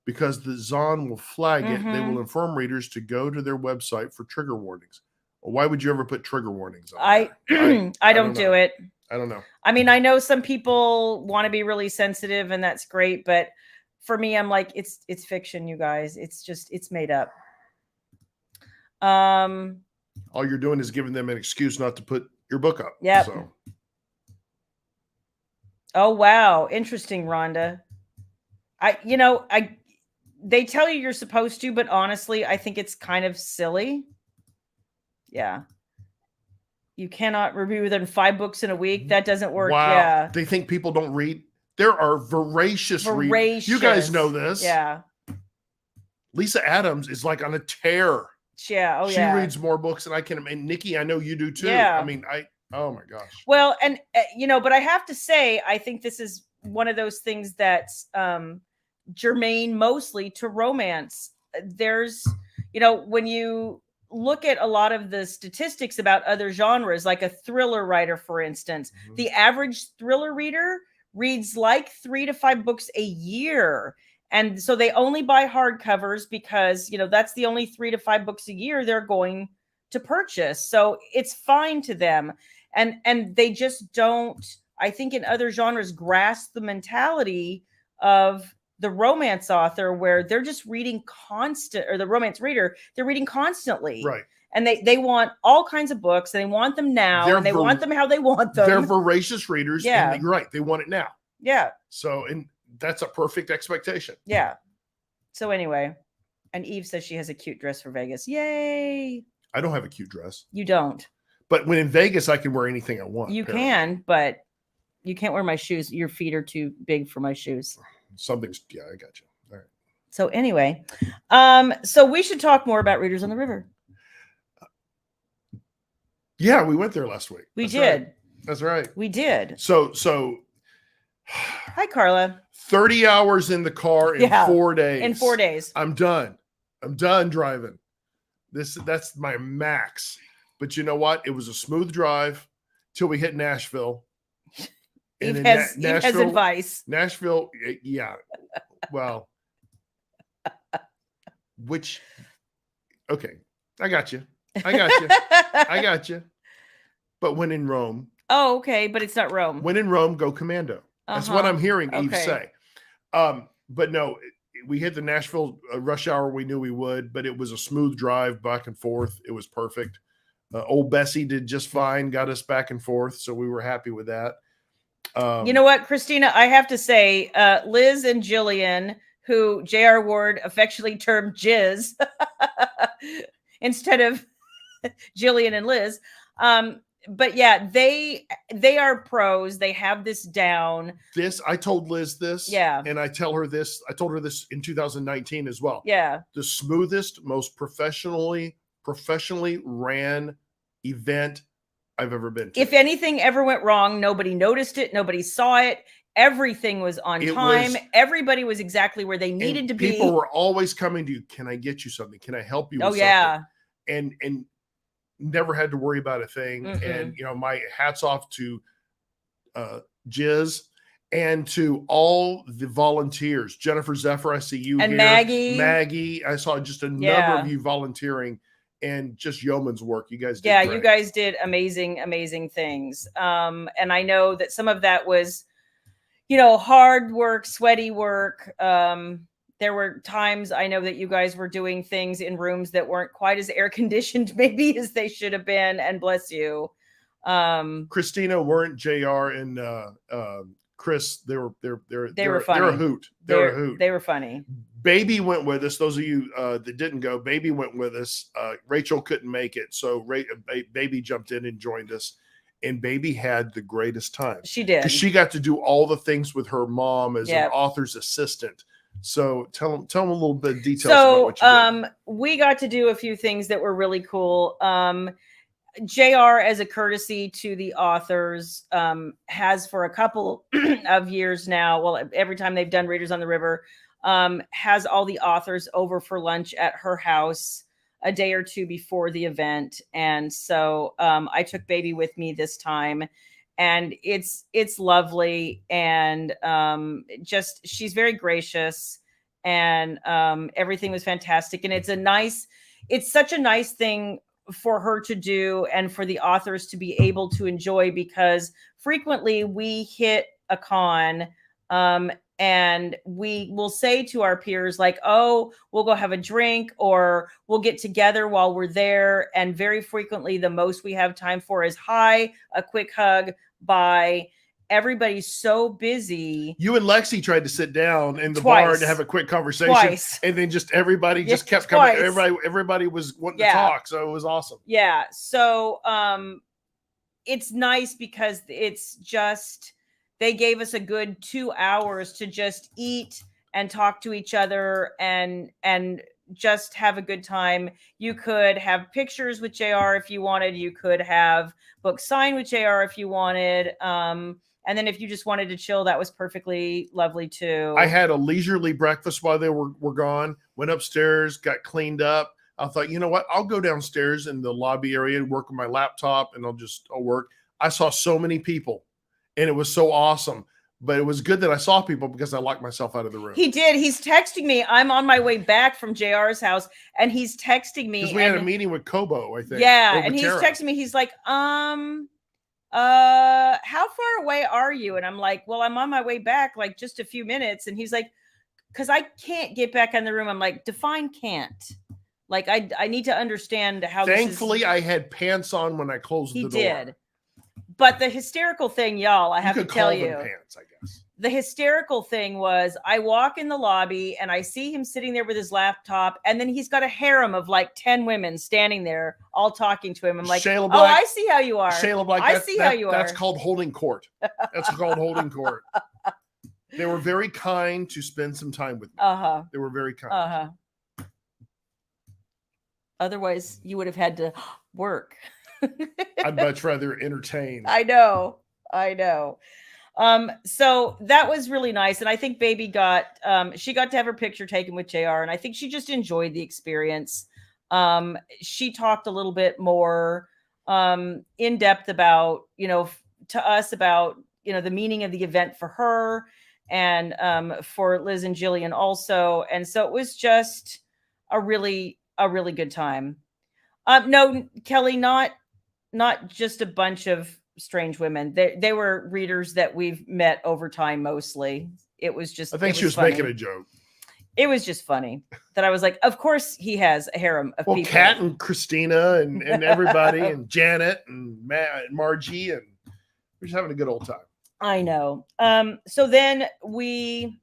Because the Zon will flag it. They will inform readers to go to their website for trigger warnings. Well, why would you ever put trigger warnings on? I don't do it. I don't know. I mean, I know some people want to be really sensitive, and that's great, but for me, I'm like, it's fiction, you guys. It's made up. All you're doing is giving them an excuse not to put your book up. Yeah. So. Oh wow, interesting, Rhonda. They tell you you're supposed to, but honestly, I think it's kind of silly. Yeah. You cannot review within 5 books in a week. That doesn't work. Wow. Yeah. They think people don't read. There are voracious readers. You guys know this. Yeah. Lisa Adams is like on a tear. Yeah. Oh, she reads more books than I can. And Nikki, I know you do too. Yeah. I mean, oh my gosh. Well, and but I have to say, I think this is one of those things that's germane mostly to romance. There's, when you look at a lot of the statistics about other genres, like a thriller writer, for instance, the average thriller reader reads like 3 to 5 books a year. And so they only buy hardcovers because, that's the only 3 to 5 books a year they're going to purchase. So it's fine to them. And they just don't, I think in other genres, grasp the mentality of the romance author, where they're just reading or the romance reader, they're reading constantly. Right. And they want all kinds of books, and they want them now, and they want them how they want them. They're voracious readers. Yeah. And you're right. They want it now. Yeah. So, and that's a perfect expectation. Yeah. So anyway, and Eve says she has a cute dress for Vegas. Yay. I don't have a cute dress. You don't. But when in Vegas, I can wear anything I want. You can, but you can't wear my shoes. Your feet are too big for my shoes. I got you. All right. So anyway, so we should talk more about Readers on the River. Yeah, we went there last week. We did. Right. That's right. We did. So hi, Carla. 30 hours in the car in 4 days. In 4 days. I'm done driving. That's my max. But you know what? It was a smooth drive till we hit Nashville. Eve And has advice. Nashville, yeah. Well, okay, I got you. I got you. But when in Rome. Oh, okay, but it's not Rome. When in Rome, go commando. That's what I'm hearing Eve say. But no, we hit the Nashville rush hour. We knew we would, but it was a smooth drive back and forth. It was perfect. Old Bessie did just fine, got us back and forth, so we were happy with that. You know what, Christina? I have to say, Liz and Jillian, who J.R. Ward affectionately termed Jizz instead of Jillian and Liz. But yeah, they are pros. They have this down. I told Liz this. Yeah. And I told her this in 2019 as well. Yeah. The smoothest, most professionally ran event I've ever been to. If anything ever went wrong, nobody noticed it. Nobody saw it. Everything was on time. Everybody was exactly where they needed to be. People were always coming to you. Can I get you something? Can I help you with something? Yeah. And never had to worry about a thing. And, my hats off to Jizz and to all the volunteers. Jennifer Zephyr, I see you and here. Maggie, I saw just a number of you volunteering and just yeoman's work. You guys did great. You guys did amazing things. And I know that some of that was, hard work, sweaty work. There were times I know that you guys were doing things in rooms that weren't quite as air conditioned maybe as they should have been. And bless you. Christina, weren't JR and Chris, they were funny. They're a hoot. They're a hoot. They were funny. Baby went with us. Those of you that didn't go, Baby went with us. Rachel couldn't make it, so Baby jumped in and joined us. And Baby had the greatest time. She did. Because she got to do all the things with her mom as an author's assistant. So tell them a little bit of details about what you did. We got to do a few things that were really cool. JR, as a courtesy to the authors, has for a couple of years now, well, every time they've done Readers on the River, has all the authors over for lunch at her house a day or two before the event. And so I took Baby with me this time, and it's lovely. And she's very gracious, and everything was fantastic. And it's such a nice thing for her to do and for the authors to be able to enjoy, because frequently we hit a con and we will say to our peers like, oh, we'll go have a drink or we'll get together while we're there. And very frequently the most we have time for is hi, a quick hug, bye. Everybody's so busy. You and Lexi tried to sit down in the bar to have a quick conversation, and then just everybody just kept coming. Everybody was wanting to talk, so it was awesome. Yeah, so it's nice because it's just they gave us a good 2 hours to just eat and talk to each other and just have a good time. You could have pictures with JR if you wanted. You could have books signed with JR if you wanted. And then if you just wanted to chill, that was perfectly lovely too. I had a leisurely breakfast while they were gone, went upstairs, got cleaned up. I thought, you know what? I'll go downstairs in the lobby area and work on my laptop and I'll work. I saw so many people and it was so awesome. But it was good that I saw people because I locked myself out of the room. He did. He's texting me. I'm on my way back from JR's house and he's texting me. Because we had a meeting with Kobo, I think. Yeah. And he's texting me. He's like, how far away are you? And I'm like, well, I'm on my way back, like just a few minutes. And he's like, because I can't get back in the room. I'm like, define can't. Like, I need to understand how. Thankfully, I had pants on when I closed the door. He did. But the hysterical thing, y'all, I have to tell you. Pants, I guess. The hysterical thing was I walk in the lobby and I see him sitting there with his laptop, and then he's got a harem of like 10 women standing there all talking to him. I'm like, Shayla Black, oh, I see how you are. Shayla Black, I see how you are. That's called holding court. That's called holding court. They were very kind to spend some time with me. They were very kind. Otherwise, you would have had to work. I'd much rather entertain. I know. So that was really nice. And I think Baby she got to have her picture taken with JR. And I think she just enjoyed the experience. She talked a little bit more in depth about, to us about the meaning of the event for her, and for Liz and Jillian also. And so it was just a really good time. No, Kelly, not just a bunch of strange women. They were readers that we've met over time mostly. It was just, I think she was funny. making a joke. It was just funny that I was like, of course he has a harem of people. Kat and Christina and everybody and Janet and Margie, and we're just having a good old time. I know. So then we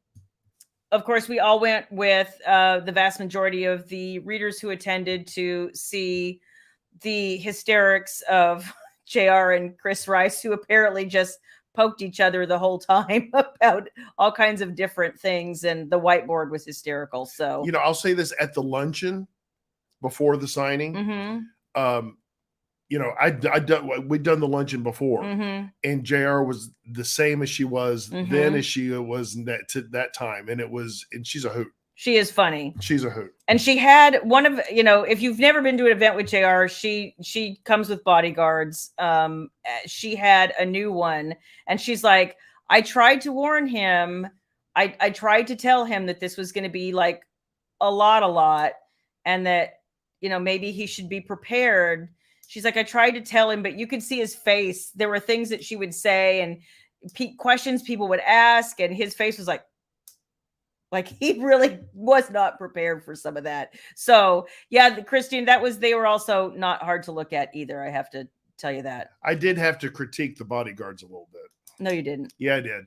all went with the vast majority of the readers who attended to see the hysterics of JR and Chris Rice, who apparently just poked each other the whole time about all kinds of different things, and the whiteboard was hysterical. So, I'll say this: at the luncheon before the signing, we'd done the luncheon before, and JR was the same as she was then as she was that time, and she's a hoot. She is funny. She's a hoot. And she had one of, if you've never been to an event with JR, she comes with bodyguards. She had a new one, and she's like, I tried to warn him. I tried to tell him that this was going to be like a lot, and that, maybe he should be prepared. She's like, I tried to tell him, but you could see his face. There were things that she would say and questions people would ask, and his face was like he really was not prepared for some of that. So yeah, Christine, they were also not hard to look at either. I have to tell you that. I did have to critique the bodyguards a little bit. No, you didn't. Yeah, I did.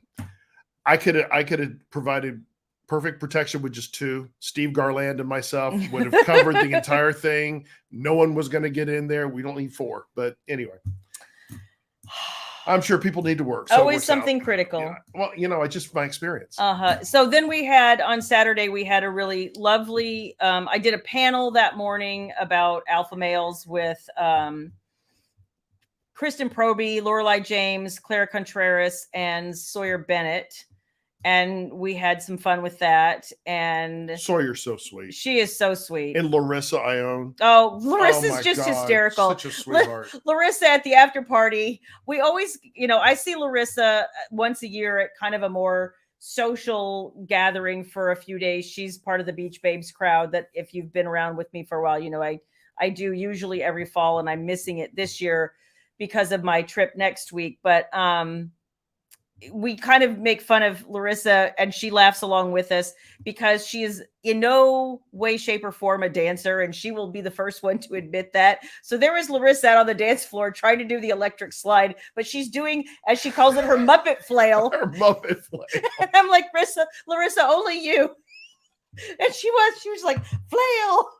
I could have provided perfect protection with just two. Steve Garland and myself would have covered the entire thing. No one was going to get in there. We don't need four, but anyway. I'm sure people need to work. So always something critical. Yeah. Well, it's just my experience. So then on Saturday, we had a really lovely, I did a panel that morning about alpha males with Kristen Proby, Lorelei James, Clara Contreras, and Sawyer Bennett. And we had some fun with that. And Sawyer's so sweet. She is so sweet. And Larissa Ione. Oh, Larissa's just hysterical. Such a sweetheart. Larissa at the after party. We always, I see Larissa once a year at kind of a more social gathering for a few days. She's part of the Beach Babes crowd that, if you've been around with me for a while, I do usually every fall, and I'm missing it this year because of my trip next week. But we kind of make fun of Larissa, and she laughs along with us because she is in no way, shape, or form a dancer, and she will be the first one to admit that. So there was Larissa out on the dance floor trying to do the electric slide, but she's doing, as she calls it, her Muppet flail. Her Muppet flail. And I'm like, Larissa, only you. And she was like, flail.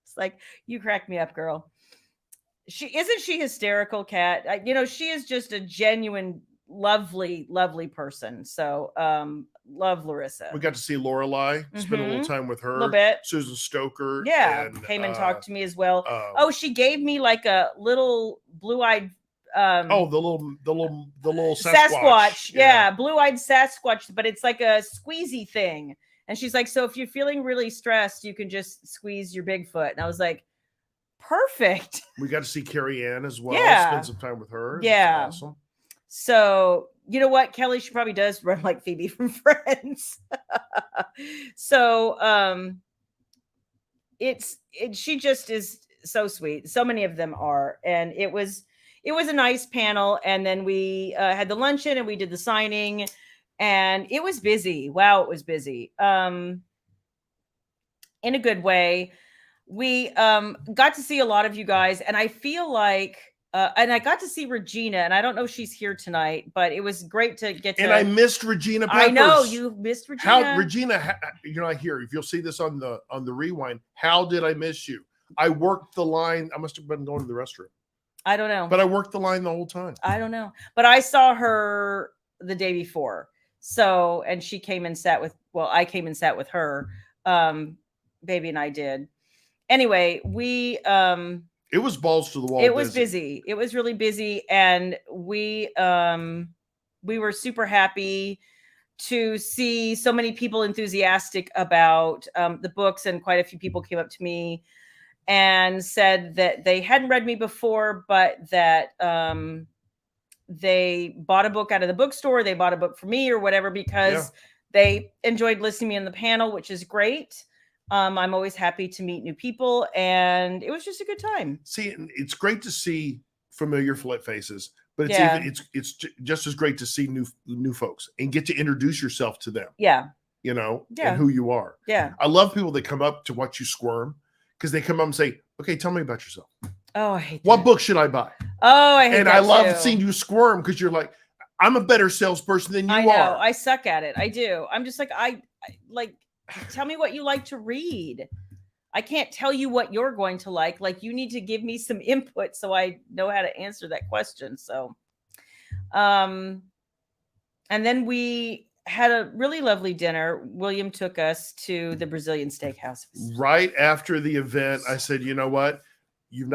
It's like, you crack me up, girl. She hysterical, Kat? She is just a genuine, lovely person. So love Larissa. We got to see Lorelei, spend a little time with her, a little bit. Susan Stoker came and talked to me as well. She gave me like a little blue-eyed the little Sasquatch. Yeah, blue-eyed Sasquatch, but it's like a squeezy thing. And she's like, so if you're feeling really stressed, you can just squeeze your Bigfoot. And I was like, perfect. We got to see Carrie Ann as well. Yeah. Spend some time with her. Yeah. That's awesome. So, you know what, Kelly, she probably does run like Phoebe from Friends. So, she just is so sweet. So many of them are. And it was a nice panel. And then we had the luncheon and we did the signing, and it was busy. Wow, it was busy. In a good way. We got to see a lot of you guys, and I feel like and I got to see Regina, and I don't know if she's here tonight, but it was great to get to. And I missed Regina Peppers. I know you missed Regina. How Regina? You're not here. If you'll see this on the rewind, how did I miss you? I worked the line. I must have been going to the restroom. I don't know, but I worked the line the whole time. I don't know, but I saw her the day before. So, and she came and sat with. Well, I came and sat with her. Baby and I did. Anyway, we it was balls to the wall. It was busy. It was really busy, and we were super happy to see so many people enthusiastic about the books, and quite a few people came up to me and said that they hadn't read me before, but that they bought a book out of the bookstore. They bought a book for me or whatever, because they enjoyed listening to me on the panel, which is great. I'm always happy to meet new people, and it was just a good time. See, it's great to see familiar faces, but it's just as great to see new folks and get to introduce yourself to them. Yeah. And who you are. Yeah. I love people that come up to watch you squirm, because they come up and say, okay, tell me about yourself. Oh, I hate that. What book should I buy? Oh, I hate that. And I love seeing you squirm, because you're like, I'm a better salesperson than you are. I suck at it. I do. I'm just like, I like, tell me what you like to read. I can't tell you what you're going to like. Like, you need to give me some input so I know how to answer that question. So, and then we had a really lovely dinner. William took us to the Brazilian steakhouse. Right after the event, I said, you know what? You've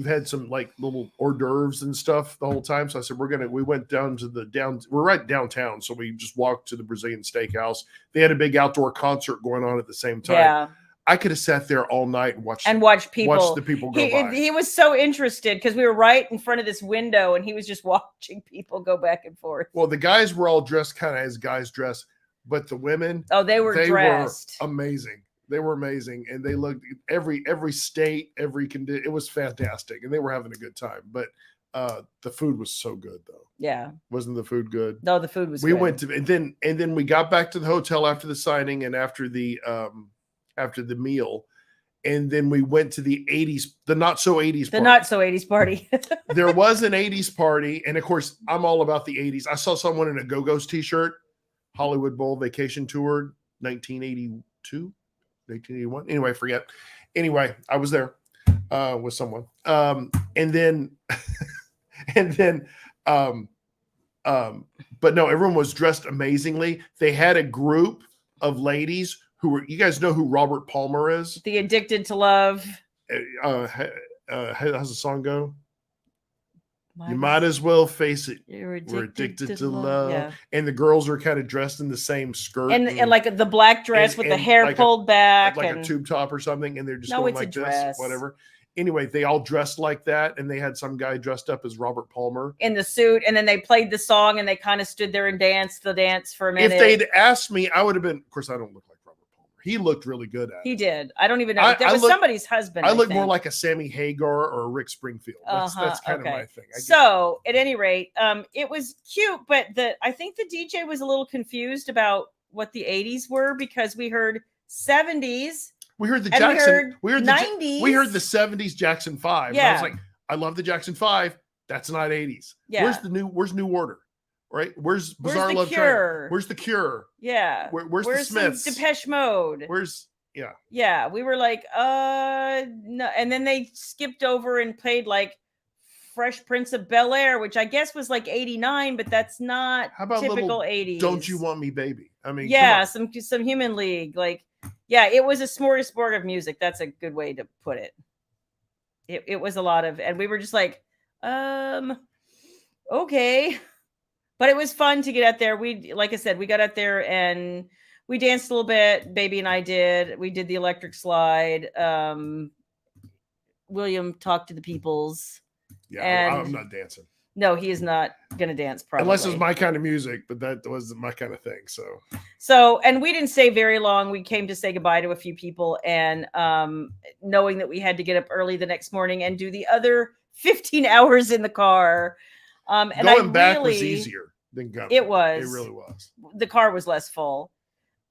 had some like little hors d'oeuvres and stuff the whole time. So I said, we went down to we're right downtown. So we just walked to the Brazilian steakhouse. They had a big outdoor concert going on at the same time. Yeah. I could have sat there all night and watched the people go by. He was so interested, because we were right in front of this window, and he was just watching people go back and forth. Well, the guys were all dressed kind of as guys dress, but the women, they were dressed amazing. They were amazing, and they looked every state, it was fantastic, and they were having a good time. But the food was so good, though. Yeah, wasn't the food good? No, the food was. We went to, and then we got back to the hotel after the signing and after the meal, and then we went to the 80s, the not so 80s party. There was an 80s party, and of course, I'm all about the 80s. I saw someone in a Go-Go's t-shirt, Hollywood Bowl Vacation Tour, 1982. 1981. Anyway, I forget. Anyway, I was there with someone. But no, everyone was dressed amazing. They had a group of ladies who were, you guys know who Robert Palmer is? The Addicted to Love. How's the song go? You might as well face it. We're addicted to love. Yeah. And the girls are kind of dressed in the same skirt. And like the black dress with the hair like pulled back. Like a tube top or something. And they're just going like this, whatever. Anyway, they all dressed like that. And they had some guy dressed up as Robert Palmer. In the suit. And then they played the song and they kind of stood there and danced the dance for a minute. If they'd asked me, I would have been, of course, I don't look like Robert Palmer. He looked really good at it. He did. I don't even know. That was somebody's husband. I look more like a Sammy Hagar or a Rick Springfield. That's kind of my thing. So at any rate, it was cute, but I think the DJ was a little confused about what the 80s were, because we heard 70s. We heard the Jackson. We heard 90s. We heard the 70s Jackson 5. Yeah. And I was like, I love the Jackson 5. That's not 80s. Yeah. Where's New Order? Right? Where's Bizarre Love Cure? Where's the Cure? Yeah. Where's the Smiths? Depeche Mode? Yeah. We were like, no. And then they skipped over and played like Fresh Prince of Bel-Air, which I guess was like 89, but that's not typical 80s. Don't You Want Me, Baby? I mean, yeah, some Human League. Like, yeah, it was a smorgasbord of music. That's a good way to put it. It was a lot of, and we were just like, okay. But it was fun to get out there. Like I said, we got out there and we danced a little bit. Baby and I did. We did the electric slide. William talked to the peoples. Yeah, and I'm not dancing. No, he is not going to dance, probably. Unless it's my kind of music, but that wasn't my kind of thing. So, and we didn't stay very long. We came to say goodbye to a few people, and knowing that we had to get up early the next morning and do the other 15 hours in the car. And going back was easier than going. It was. It really was. The car was less full.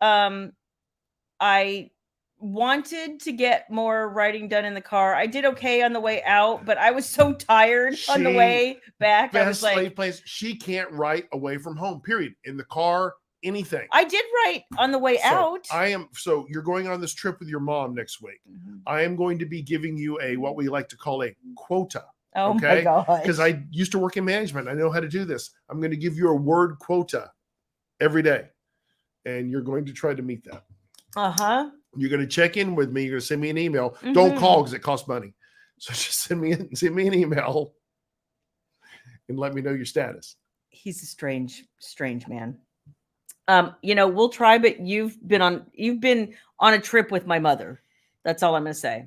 I wanted to get more writing done in the car. I did okay on the way out, but I was so tired on the way back. I was like, she can't write away from home, period. In the car, anything. I did write on the way out. So you're going on this trip with your mom next week. Mm-hmm. I am going to be giving you what we like to call a quota. Oh my God. Because I used to work in management. I know how to do this. I'm going to give you a word quota every day. And you're going to try to meet that. Uh-huh. You're going to check in with me. You're going to send me an email. Mm-hmm. Don't call because it costs money. So just send me an email and let me know your status. He's a strange man. We'll try, but you've been on a trip with my mother. That's all I'm going to say.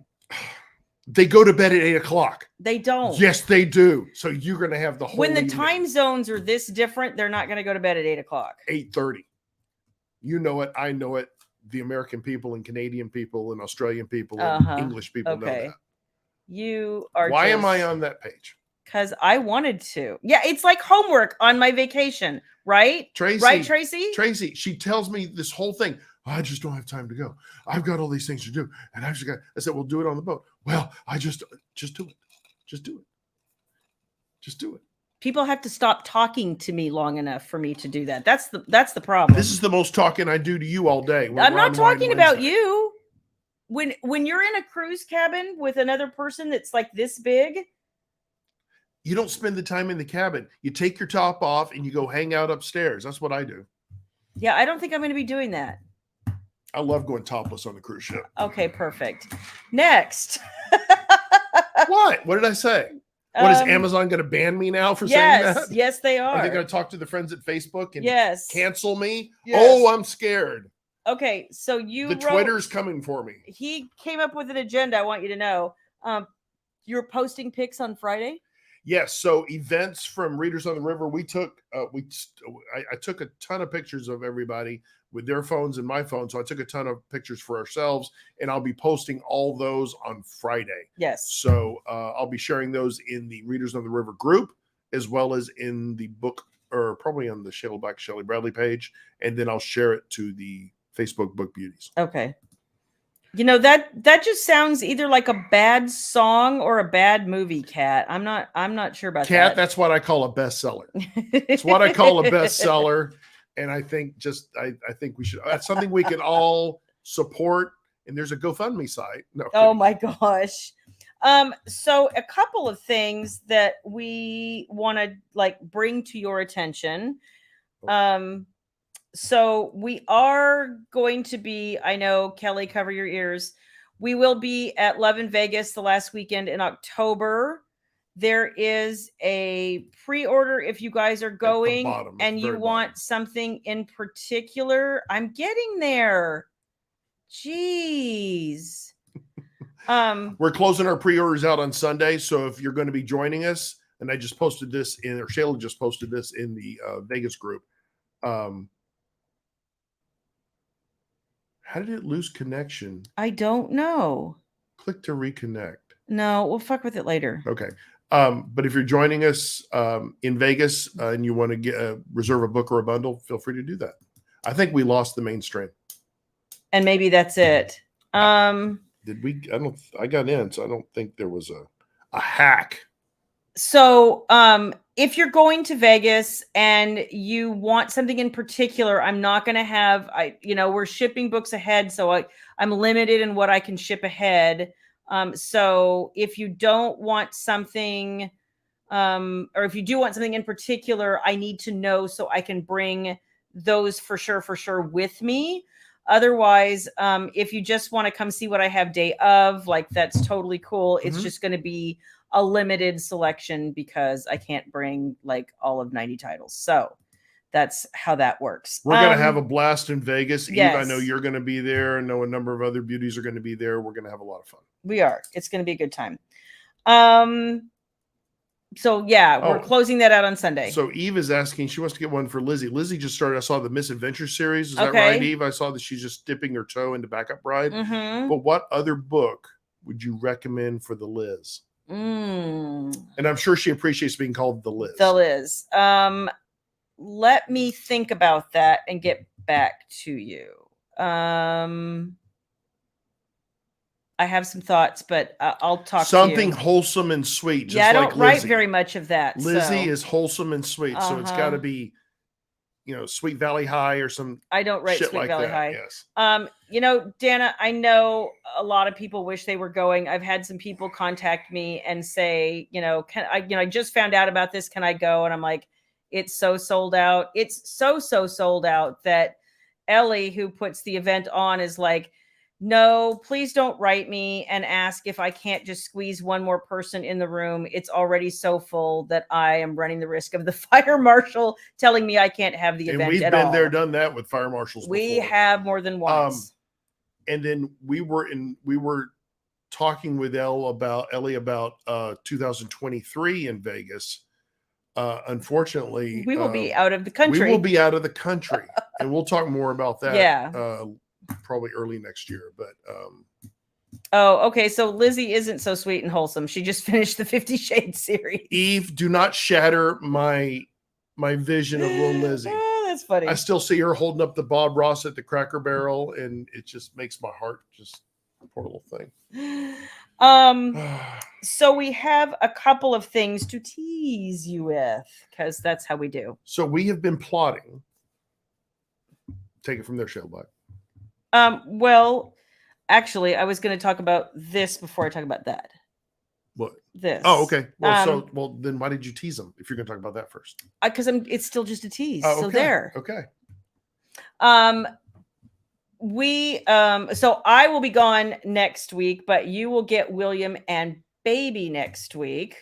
They go to bed at 8 o'clock. They don't. Yes, they do. So you're going to have the whole when the evening. time zones are this different, they're not going to go to bed at 8 o'clock. 8:30. You know it. I know it. The American people and Canadian people and Australian people and English people know that. You are. Why am I on that page? Because I wanted to. Yeah, it's like homework on my vacation, right? Tracy. Right, Tracy? Tracy, she tells me this whole thing. I just don't have time to go. I've got all these things to do. And I said, well, do it on the boat. Well, just do it. Just do it. Just do it. People have to stop talking to me long enough for me to do that. That's the problem. This is the most talking I do to you all day. I'm not talking about you. When you're in a cruise cabin with another person that's like this big, you don't spend the time in the cabin. You take your top off and you go hang out upstairs. That's what I do. Yeah, I don't think I'm going to be doing that. I love going topless on the cruise ship. Okay, perfect. Next. What? What did I say? What, is Amazon going to ban me now for saying that? Yes, they are. Are they going to talk to the friends at Facebook and cancel me? Yes. Oh, I'm scared. Okay, so Twitter's coming for me. He came up with an agenda. I want you to know. You're posting pics on Friday? Yes. So events from Readers on the River, we took. I took a ton of pictures of everybody with their phones and my phone. So I took a ton of pictures for ourselves, and I'll be posting all those on Friday. Yes. So I'll be sharing those in the Readers on the River group, as well as in the book, or probably on the Shayla Black, Shelley Bradley page, and then I'll share it to the Facebook Book Beauties. Okay. You know, that just sounds either like a bad song or a bad movie, Kat. I'm not sure about Kat, that. that's what I call a bestseller. It's what I call a bestseller. And I think I think we should, that's something we can all support. And there's a GoFundMe site. No. Oh my gosh. So a couple of things that we want to like bring to your attention. So we are going to be, I know, Kelly, cover your ears. We will be at Love in Vegas the last weekend in October. There is a pre-order if you guys are going and you want something in particular. I'm getting there. Jeez. We're closing our pre-orders out on Sunday. So if you're going to be joining us, and I just posted this in, or Shayla just posted this in the Vegas group. How did it lose connection? I don't know. Click to reconnect. No, we'll fuck with it later. Okay. But if you're joining us in Vegas and you want to reserve a book or a bundle, feel free to do that. I think we lost the mainstream. And maybe that's it. Did we? I got in, so I don't think there was a hack. So if you're going to Vegas and you want something in particular, I'm not going to have, we're shipping books ahead. So I'm limited in what I can ship ahead. So if you don't want something, or if you do want something in particular, I need to know so I can bring those for sure with me. Otherwise, if you just want to come see what I have day of, like, that's totally cool. Mm-hmm. It's just going to be a limited selection because I can't bring like all of 90 titles. So that's how that works. We're going to have a blast in Vegas. Yes. Eve, I know you're going to be there. I know a number of other beauties are going to be there. We're going to have a lot of fun. We are. It's going to be a good time. So yeah, we're closing that out on Sunday. So Eve is asking, she wants to get one for Lizzie. Lizzie just started, I saw the Misadventure series. Is that right, Eve? I saw that she's just dipping her toe into Backup Bride. Mm-hmm. But what other book would you recommend for the Liz? And I'm sure she appreciates being called the Liz. The Liz. Let me think about that and get back to you. I have some thoughts, but I'll talk something to you. Wholesome and sweet. Just I don't like write very much of that. Lizzie is wholesome and sweet, so it's got to be, Sweet Valley High or some. I don't write shit Sweet like Valley that. High. Yes. Dana, I know a lot of people wish they were going. I've had some people contact me and say, can I? I just found out about this. Can I go? And I'm like, it's so sold out. It's so sold out that Ellie, who puts the event on, is like, no, please don't write me and ask if I can't just squeeze one more person in the room. It's already so full that I am running the risk of the fire marshal telling me I can't have the event at all. And we've been there, done that with fire marshals before. We have more than once. And then we were talking with Ellie about 2023 in Vegas. Unfortunately, we will be out of the country. We will be out of the country, and we'll talk more about that. Yeah. Probably early next year. But oh, okay. So Lizzie isn't so sweet and wholesome. She just finished the 50 Shades series. Eve, do not shatter my vision of little Lizzie. Oh, that's funny. I still see her holding up the Bob Ross at the Cracker Barrel, and it just makes my heart just poor little thing. So we have a couple of things to tease you with, because that's how we do. So we have been plotting. Take it from there, Shayla Black. Well, actually, I was going to talk about this before I talk about that. What? This. Oh, okay. Well, then why did you tease them if you're going to talk about that first? Because it's still just a tease. Oh, okay. So there. Okay. So I will be gone next week, but you will get William and Baby next week,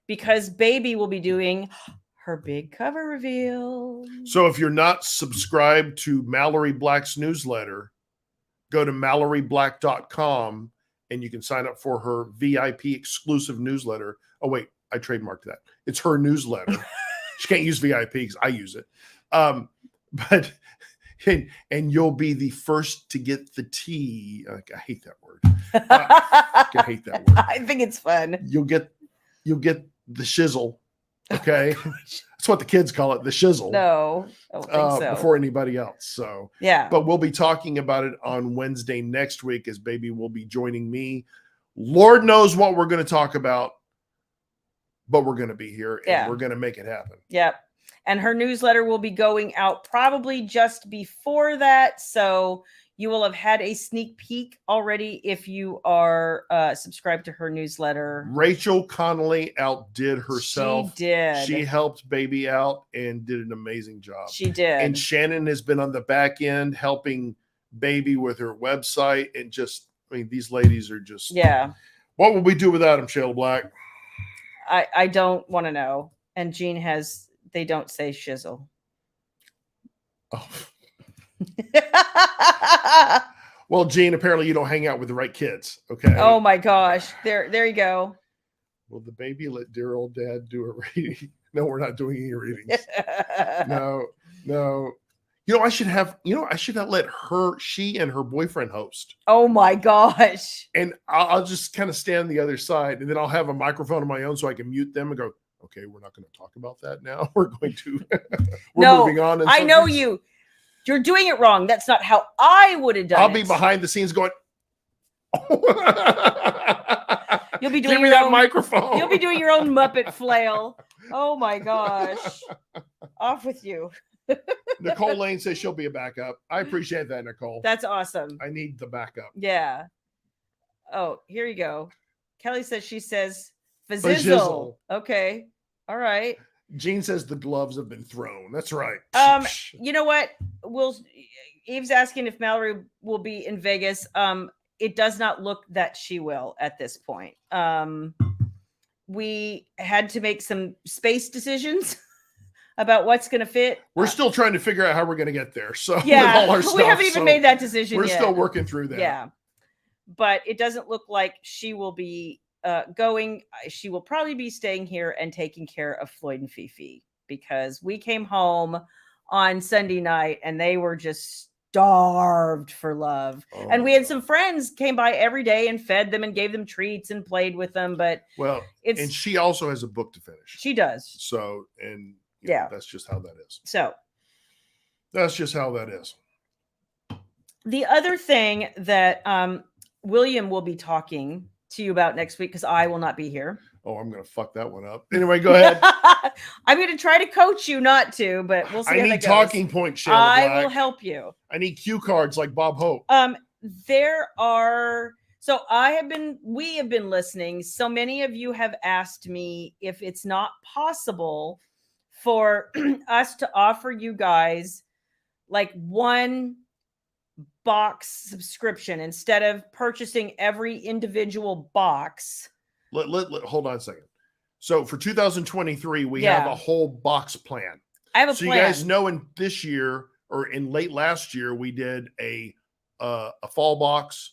because Baby will be doing her big cover reveal. So if you're not subscribed to Mallory Black's newsletter, go to MalloryBlack.com and you can sign up for her VIP exclusive newsletter. Oh, wait, I trademarked that. It's her newsletter. She can't use VIP because I use it. But you'll be the first to get the tea. I hate that word. I hate that word. I think it's fun. You'll get the shizzle. Okay. That's what the kids call it, the shizzle. No, I don't think so. Before anybody else. So yeah. But we'll be talking about it on Wednesday next week, as Baby will be joining me. Lord knows what we're going to talk about, but we're going to be here and we're going to make it happen. Yep. And her newsletter will be going out probably just before that. So you will have had a sneak peek already if you are subscribed to her newsletter. Rachel Connolly outdid herself. She did. She helped Baby out and did an amazing job. She did. And Shannon has been on the back end helping Baby with her website. And just, I mean, these ladies are just. Yeah. What would we do without them, Shayla Black? I don't want to know. And Jean has. They don't say shizzle. Oh. Well, Jean, apparently you don't hang out with the right kids. Okay. Oh my gosh. There you go. Will the Baby let dear old dad do a reading? No, we're not doing any readings. No. I should have let she and her boyfriend host. Oh my gosh. And I'll just kind of stand on the other side, and then I'll have a microphone of my own so I can mute them and go, okay, we're not going to talk about that now. We're going to, moving on. I know you. You're doing it wrong. That's not how I would have done it. I'll be behind the scenes going, you'll be doing give me that microphone. You'll be doing your own Muppet flail. Oh my gosh. Off with you. Nicole Lane says she'll be a backup. I appreciate that, Nicole. That's awesome. I need the backup. Yeah. Oh, here you go. Kelly says she says Fazizzle. Okay. All right. Jean says the gloves have been thrown. That's right. You know what? Eve's asking if Mallory will be in Vegas. It does not look that she will at this point. We had to make some space decisions about what's going to fit. We're still trying to figure out how we're going to get there. So yeah, with all our stuff, we haven't even made that decision yet. We're yet. still working through that. Yeah. But it doesn't look like she will be going. She will probably be staying here and taking care of Floyd and Fifi, because we came home on Sunday night and they were just starved for love. Oh, and we had some friends came by every day and fed them and gave them treats and played with them. But and she also has a book to finish. She does. So, and that's just how that is. So that's just how that is. The other thing that William will be talking to you about next week, because I will not be here. Oh, I'm going to fuck that one up. Anyway, go ahead. I'm going to try to coach you not to, but we'll see. I need talking points, Shayla Black. I will help you. I need cue cards like Bob Hope. We have been listening. So many of you have asked me if it's not possible for us to offer you guys like one box subscription instead of purchasing every individual box. Hold on a second. So for 2023, we have a whole box plan. I have a plan. So you guys know in this year or in late last year, we did a fall box,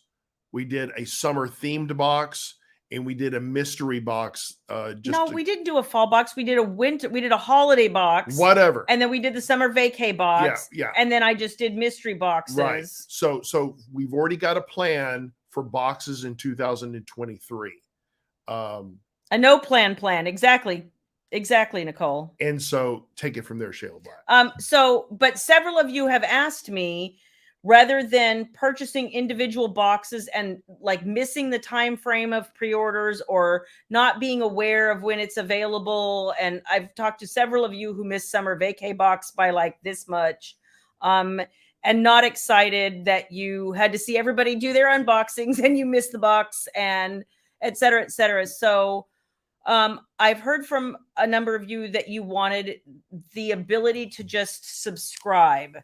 we did a summer themed box, and we did a mystery box. We didn't do a fall box. We did a holiday box. Whatever. And then we did the summer vacay box. Yeah. And then I just did mystery boxes. Right. So we've already got a plan for boxes in 2023. A no plan. Exactly, Nicole. And so take it from there, Shayla Black. But several of you have asked me, rather than purchasing individual boxes and like missing the time frame of pre-orders or not being aware of when it's available, and I've talked to several of you who missed summer vacay box by like this much, and not excited that you had to see everybody do their unboxings and you missed the box, and et cetera, et cetera. So I've heard from a number of you that you wanted the ability to just subscribe.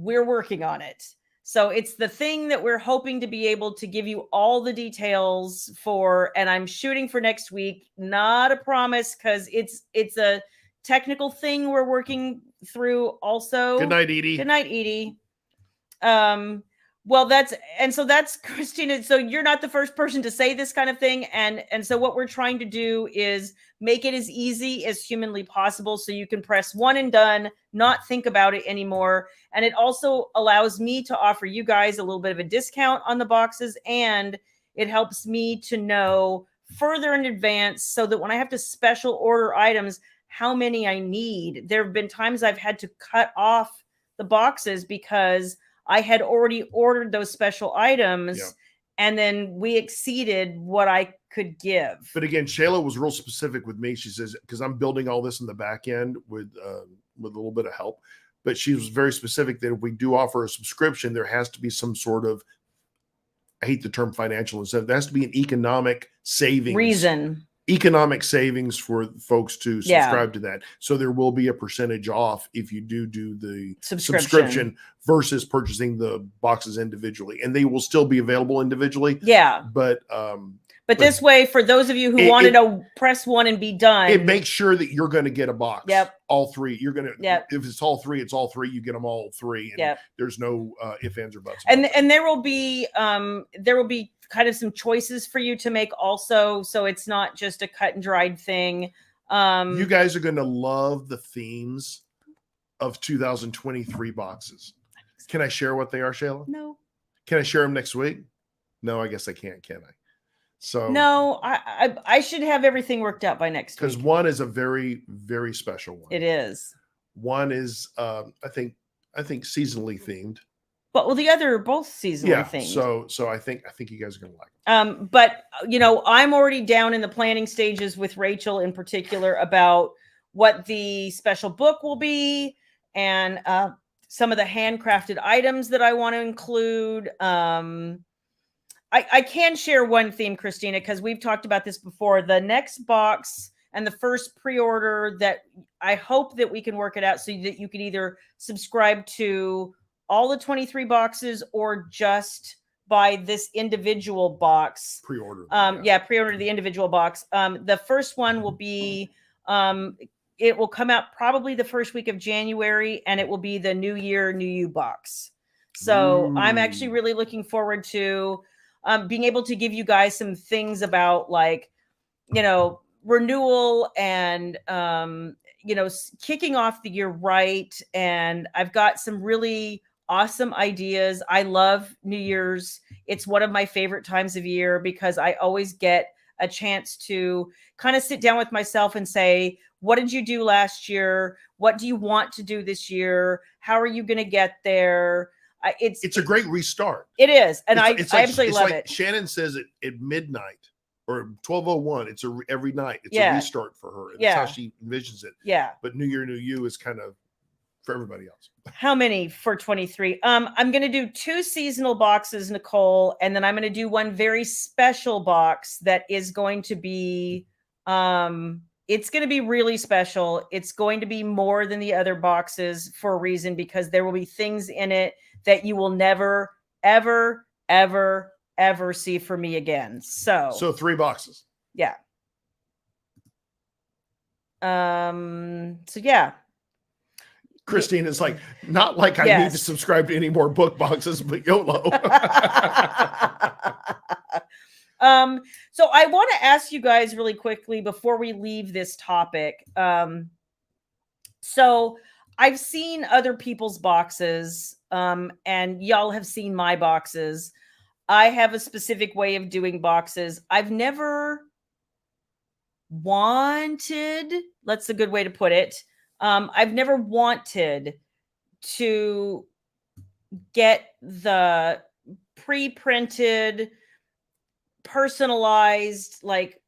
We're working on it. So it's the thing that we're hoping to be able to give you all the details for, and I'm shooting for next week. Not a promise, because it's a technical thing we're working through also. Good night, Edie. Good night, Edie. Well, that's Christina. So you're not the first person to say this kind of thing. And so what we're trying to do is make it as easy as humanly possible, so you can press one and done, not think about it anymore. And it also allows me to offer you guys a little bit of a discount on the boxes, and it helps me to know further in advance, so that when I have to special order items, how many I need. There have been times I've had to cut off the boxes because I had already ordered those special items, and then we exceeded what I could give. But again, Shayla was real specific with me. She says, because I'm building all this in the back end with a little bit of help, but she was very specific that if we do offer a subscription, there has to be some sort of, I hate the term financial incentive, there has to be an economic savings. Economic savings for folks to subscribe to that. So there will be a percentage off if you do the subscription versus purchasing the boxes individually, and they will still be available individually. Yeah. But this way, for those of you who wanted to press one and be done, it makes sure that you're going to get a box. Yep. All three. You're going to, if it's all three, it's all three. You get them all three. And there's no ifs, ands, or buts. And there will be kind of some choices for you to make also. So it's not just a cut and dried thing. You guys are going to love the themes of 2023 boxes. Can I share what they are, Shayla? No. Can I share them next week? No, I guess I can't, can I? So no, I should have everything worked out by next week. Because one is a very, very special one. It is. One is I think seasonally themed. But the other are both seasonally themed. So I think you guys are gonna like it. But I'm already down in the planning stages with Rachel in particular about what the special book will be, and some of the handcrafted items that I want to include. I can share one theme, Christina, because we've talked about this before. The next box and the first pre-order, that I hope that we can work it out so that you can either subscribe to all the 23 boxes or just buy this individual box. Pre-order. Pre-order the individual box. The first one will be, it will come out probably the first week of January, and it will be the New Year, New You box. So I'm actually really looking forward to being able to give you guys some things about, like, renewal and, kicking off the year right. And I've got some really awesome ideas. I love New Year's. It's one of my favorite times of year because I always get a chance to kind of sit down with myself and say, what did you do last year? What do you want to do this year? How are you going to get there? It's a great restart. It is. And I absolutely love it. Shannon says it at midnight or 12:01. It's every night. It's a restart for her. And that's how she envisions it. Yeah. But New Year, New You is kind of for everybody else. How many for 23? I'm going to do 2 seasonal boxes, Nicole, and then I'm going to do one very special box that is going to be, it's going to be really special. It's going to be more than the other boxes for a reason, because there will be things in it that you will never, ever, ever, ever see from me again. So 3 boxes. Yeah. Christine is like, not like I need to subscribe to any more book boxes, but YOLO. So I want to ask you guys really quickly before we leave this topic. So I've seen other people's boxes, and y'all have seen my boxes. I have a specific way of doing boxes. I've never wanted, that's a good way to put it. I've never wanted to get the pre-printed, personalized like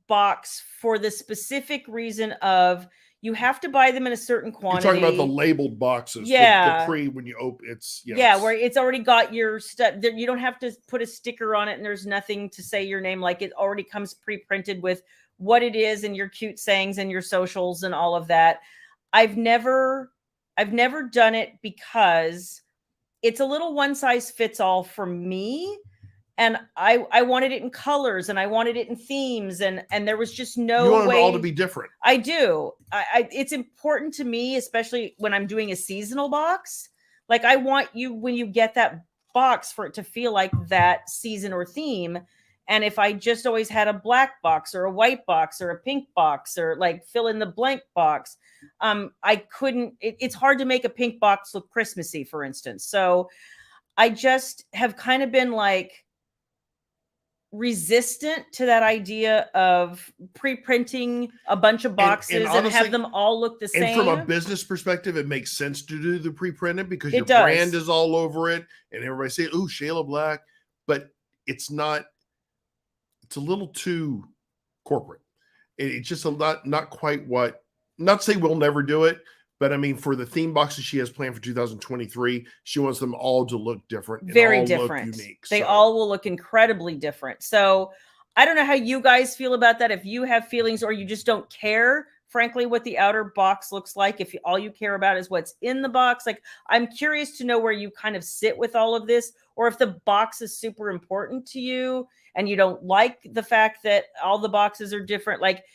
box for the specific reason of you have to buy them in a certain quantity. You're talking about the labeled boxes. Yeah. The pre, when you open, it's... where it's already got your stuff. You don't have to put a sticker on it and there's nothing to say your name. Like it already comes pre-printed with what it is and your cute sayings and your socials and all of that. I've never done it because it's a little one size fits all for me. And I wanted it in colors and I wanted it in themes and there was just no you want way. Them all to be different. I do. It's important to me, especially when I'm doing a seasonal box. Like I want you, when you get that box, for it to feel like that season or theme. And if I just always had a black box or a white box or a pink box or like fill in the blank box, I couldn't, it's hard to make a pink box look Christmassy, for instance. So I just have kind of been like resistant to that idea of pre-printing a bunch of boxes and honestly, have them all look the same. And from a business perspective, it makes sense to do the pre-printed because your brand is all over it and everybody say, "Ooh, Shayla Black," but it's not. It's a little too corporate. It's just a lot, not quite what. Not to say we'll never do it, but I mean, for the theme boxes she has planned for 2023, she wants them all to look different. And very all different. Look unique. They all will look incredibly different. So I don't know how you guys feel about that. If you have feelings or you just don't care, frankly, what the outer box looks like, if all you care about is what's in the box, like I'm curious to know where you kind of sit with all of this, or if the box is super important to you and you don't like the fact that all the boxes are different. Like,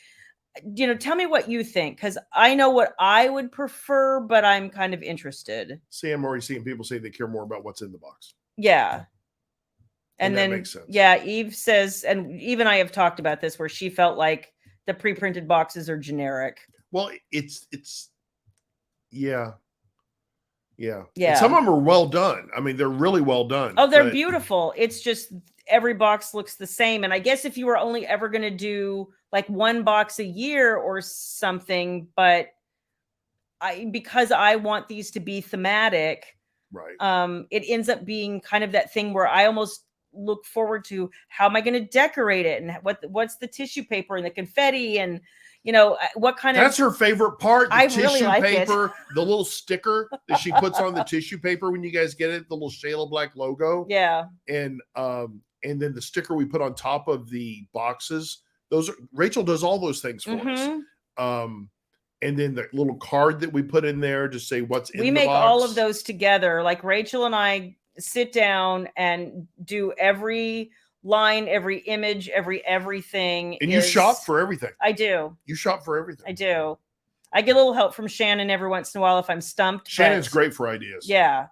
tell me what you think, because I know what I would prefer, but I'm kind of interested. See, I'm already seeing people say they care more about what's in the box. Yeah. And then, makes sense. Yeah, Eve says, and Eve and I have talked about this, where she felt like the pre-printed boxes are generic. Well, it's yeah. And some of them are well done. I mean, they're really well done. Oh, they're beautiful. It's just every box looks the same. And I guess if you were only ever going to do like one box a year or something, but because I want these to be thematic, right? It ends up being kind of that thing where I almost look forward to how am I going to decorate it and what's the tissue paper and the confetti and what kind that's her favorite part. The tissue really like paper, the little sticker that she puts on the tissue paper when you guys get it, the little Shayla Black logo. Yeah. And then the sticker we put on top of the boxes. Rachel does all those things for us. And then the little card that we put in there to say what's in the box. We make all of those together. Like Rachel and I sit down and do every line, every image, everything. And you shop for everything. I do. You shop for everything. I do. I get a little help from Shannon every once in a while if I'm stumped. Shannon's great for ideas. Yeah.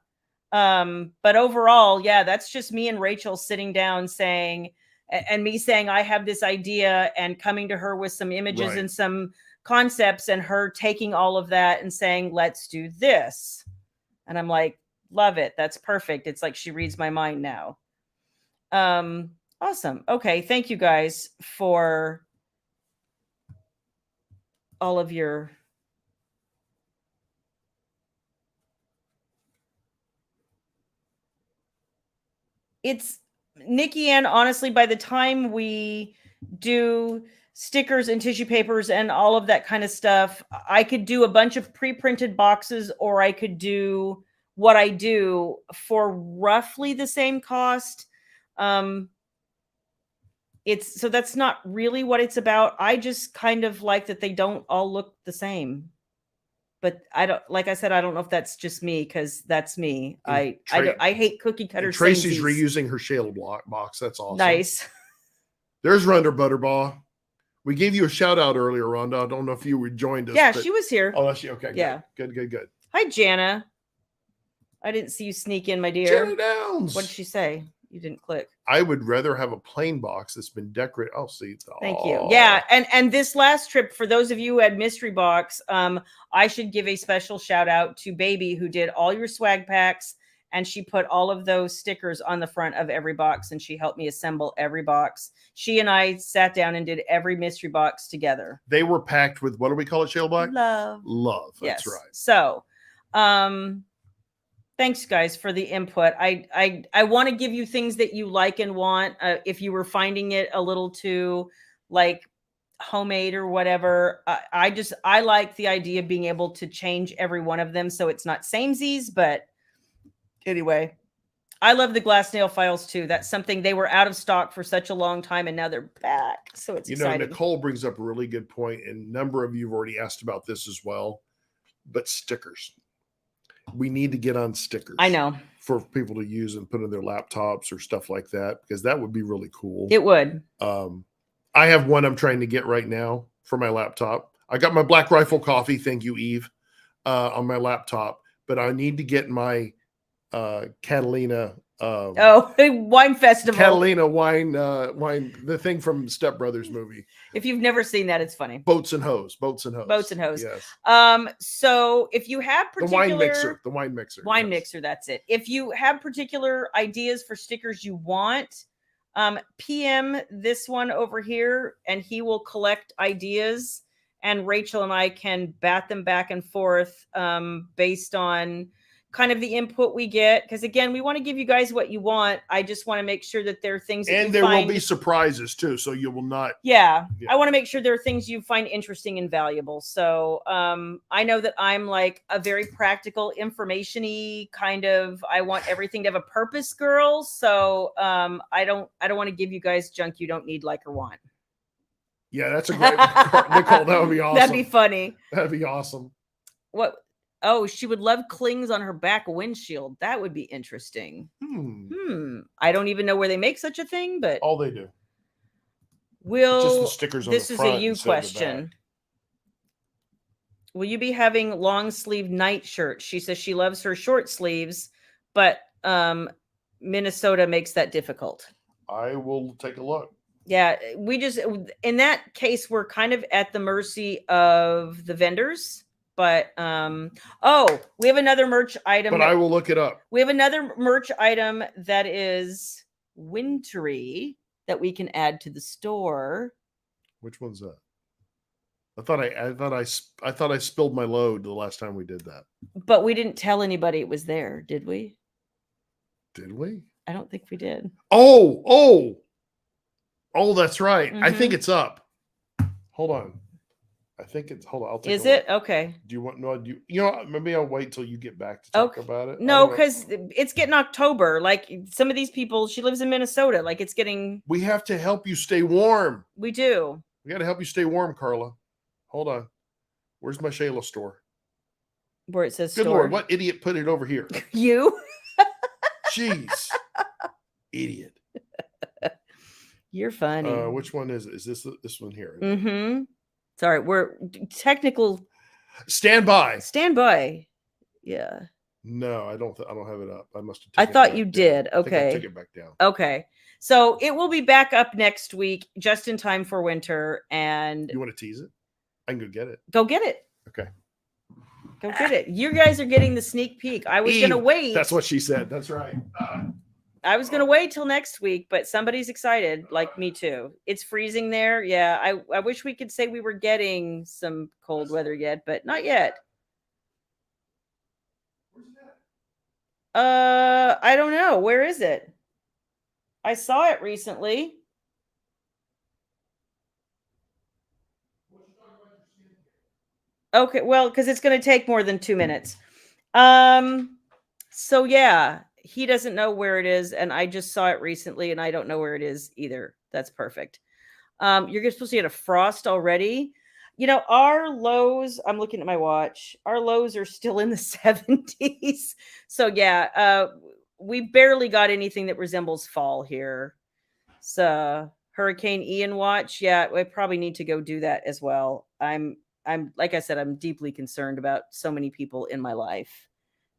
But overall, yeah, that's just me and Rachel sitting down saying, and me saying, I have this idea and coming to her with some images and some concepts and her taking all of that and saying, let's do this. And I'm like, love it. That's perfect. It's like she reads my mind now. Awesome. Okay. Thank you guys for all of your it's Nikki Ann, honestly, by the time we do stickers and tissue papers and all of that kind of stuff, I could do a bunch of pre-printed boxes, or I could do what I do for roughly the same cost. So that's not really what it's about. I just kind of like that they don't all look the same. But I don't, like I said, I don't know if that's just me, because that's me. I hate cookie cutter. Tracy's reusing her Shayla Black box. That's awesome. Nice. There's Rhonda Butterball. We gave you a shout out earlier, Rhonda. I don't know if you rejoined us. Yeah, she was here. Oh, that's she. Okay. Yeah. Good. Hi, Jana. I didn't see you sneak in, my dear. Jana Downs. What did she say? You didn't click. I would rather have a plain box that's been decorated. I'll see. Thank you. Yeah, and this last trip, for those of you who had mystery box, I should give a special shout out to Baby, who did all your swag packs, and she put all of those stickers on the front of every box, and she helped me assemble every box. She and I sat down and did every mystery box together. They were packed with, what do we call it, Shayla Black? Love. That's yes. right. So, thanks guys for the input. I want to give you things that you like and want. If you were finding it a little too like homemade or whatever, I like the idea of being able to change every one of them so it's not samesies. But anyway, I love the glass nail files too. That's something, they were out of stock for such a long time and now they're back. So it's exciting. Nicole brings up a really good point, and a number of you have already asked about this as well. But stickers. We need to get on stickers. I know. For people to use and put in their laptops or stuff like that, because that would be really cool. It would. I have one I'm trying to get right now for my laptop. I got my Black Rifle coffee, thank you, Eve, on my laptop, but I need to get my Catalina wine festival. Catalina wine, the thing from Step Brothers movie. If you've never seen that, it's funny. Boats and hose. Yes. So if you have particular the wine mixer, that's it. If you have particular ideas for stickers you want, PM this one over here, and he will collect ideas, and Rachel and I can bat them back and forth based on kind of the input we get, because again, we want to give you guys what you want. I just want to make sure that there are things that and there will be surprises too, so you will not. Yeah. I want to make sure there are things you find interesting and valuable. So I know that I'm like a very practical, information-y kind of, I want everything to have a purpose girl. So I don't want to give you guys junk you don't need, like, or want. Yeah, that's a great Nicole. That would be awesome. That'd be funny. That'd be awesome. What? Oh, she would love clings on her back windshield. That would be interesting. I don't even know where they make such a thing, but all they do. Just the stickers on this the front. This is a you question. Will you be having long sleeve night shirts? She says she loves her short sleeves, but Minnesota makes that difficult. I will take a look. Yeah, in that case, we're kind of at the mercy of the vendors. But we have another merch item. But I will look it up. We have another merch item that is wintry that we can add to the store. Which one's that? I thought I spilled my load the last time we did that. But we didn't tell anybody it was there, did we? Did we? I don't think we did. Oh, that's right. I think it's up. Hold on. I think it's, hold on. I'll take Is it? Okay. Do you want, no, maybe I'll wait till you get back to talk about it. No, because it's getting October. Like, some of these people, she lives in Minnesota. Like, it's getting. We have to help you stay warm. We do. We got to help you stay warm, Carla. Hold on. Where's my Shayla store? Where it says Good store. Lord, what idiot put it over here? You? Jeez. Idiot. You're funny. Which one is it? Is this one here? Mm-hmm. Sorry, we're technical. Stand by. Yeah. No, I don't have it up. I must have. I thought you did. Okay. I took it back down. Okay. So it will be back up next week, just in time for winter. And you want to tease it? I can go get it. Go get it. Okay. Go get it. You guys are getting the sneak peek. I was going to wait. That's what she said. That's right. I was going to wait till next week, but somebody's excited, like me too. It's freezing there. Yeah, I wish we could say we were getting some cold weather yet, but not yet. Where's that? I don't know. Where is it? I saw it recently. Okay, well, because it's going to take more than 2 minutes. So yeah, he doesn't know where it is, and I just saw it recently, and I don't know where it is either. That's perfect. You're supposed to get a frost already. You know, our lows, I'm looking at my watch, our lows are still in the 70s. So yeah, we barely got anything that resembles fall here. So Hurricane Ian watch. Yeah, I probably need to go do that as well. I'm like I said, I'm deeply concerned about so many people in my life.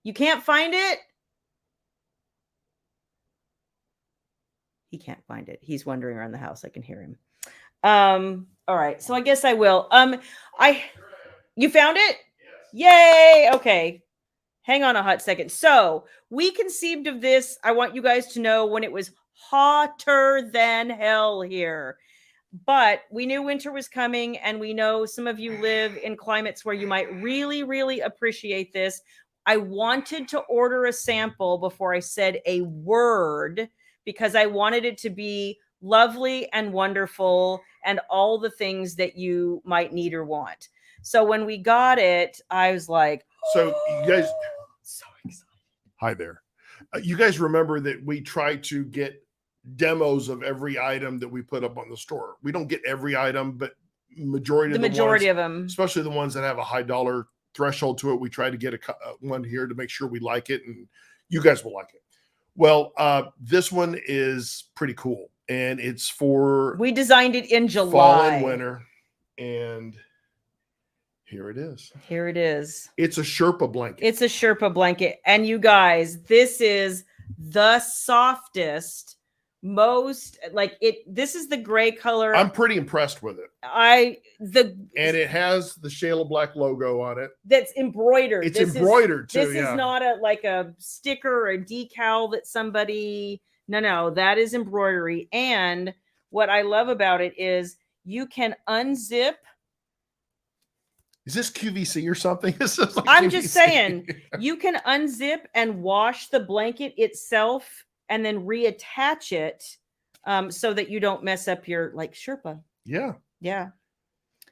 You can't find it? He can't find it. He's wandering around the house. I can hear him. All right. So I guess I will. You found it? Yay. Okay. Hang on a hot second. So we conceived of this. I want you guys to know when it was hotter than hell here. But we knew winter was coming, and we know some of you live in climates where you might really, really appreciate this. I wanted to order a sample before I said a word because I wanted it to be lovely and wonderful and all the things that you might need or want. So when we got it, I was like, so you guys, so excited. Hi there. You guys remember that we try to get demos of every item that we put up on the store. We don't get every item, but majority of them, especially the ones that have a high dollar threshold to it, we try to get one here to make sure we like it and you guys will like it. Well, this one is pretty cool, and it's for we designed it in July, fall and winter, and here it is. Here it is. It's a Sherpa blanket. It's a Sherpa blanket, and you guys, this is the softest, most like it. This is the gray color. I'm pretty impressed with it. And it has the Shayla Black logo on it. That's embroidered. It's embroidered too. This is not like a sticker or a decal that somebody. No, that is embroidery. And what I love about it is you can unzip. Is this QVC or something? I'm QVC. Just saying, you can unzip and wash the blanket itself and then reattach it so that you don't mess up your Sherpa. Yeah. Yeah.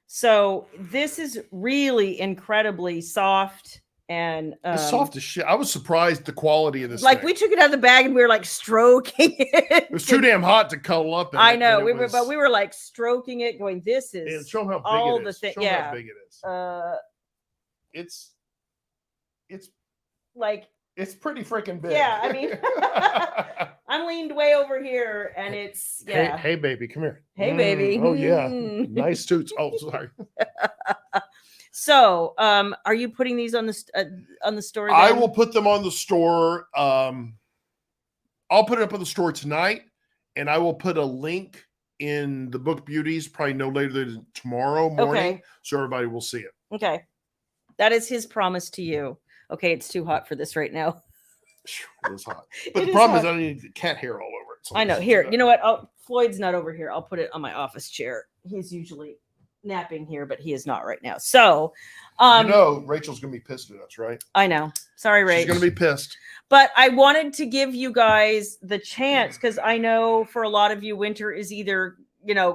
So this is really incredibly soft and it's soft as shit. I was surprised the quality of this. We took it out of the bag and we were stroking it. It was too damn hot to cuddle up in. I know. We were stroking it, going, this is and show how big all it is. the things. Yeah. How big it is. It's pretty freaking big. Yeah, I mean, I'm leaned way over here, and it's Hey, baby, come here. Hey, baby. Oh yeah, nice toots. Oh, sorry. So, are you putting these on the store? Then? I will put them on the store. I'll put it up on the store tonight, and I will put a link in the book Beauties probably no later than tomorrow morning, so everybody will see it. Okay, that is his promise to you. Okay, it's too hot for this right now. It is hot. But the problem is I need cat hair all over it. So I know. Here, you know what? Floyd's not over here. I'll put it on my office chair. He's usually napping here, but he is not right now. So, Rachel's going to be pissed at us, right? I know. Sorry, Rach. She's going to be pissed. But I wanted to give you guys the chance because I know for a lot of you, winter is either,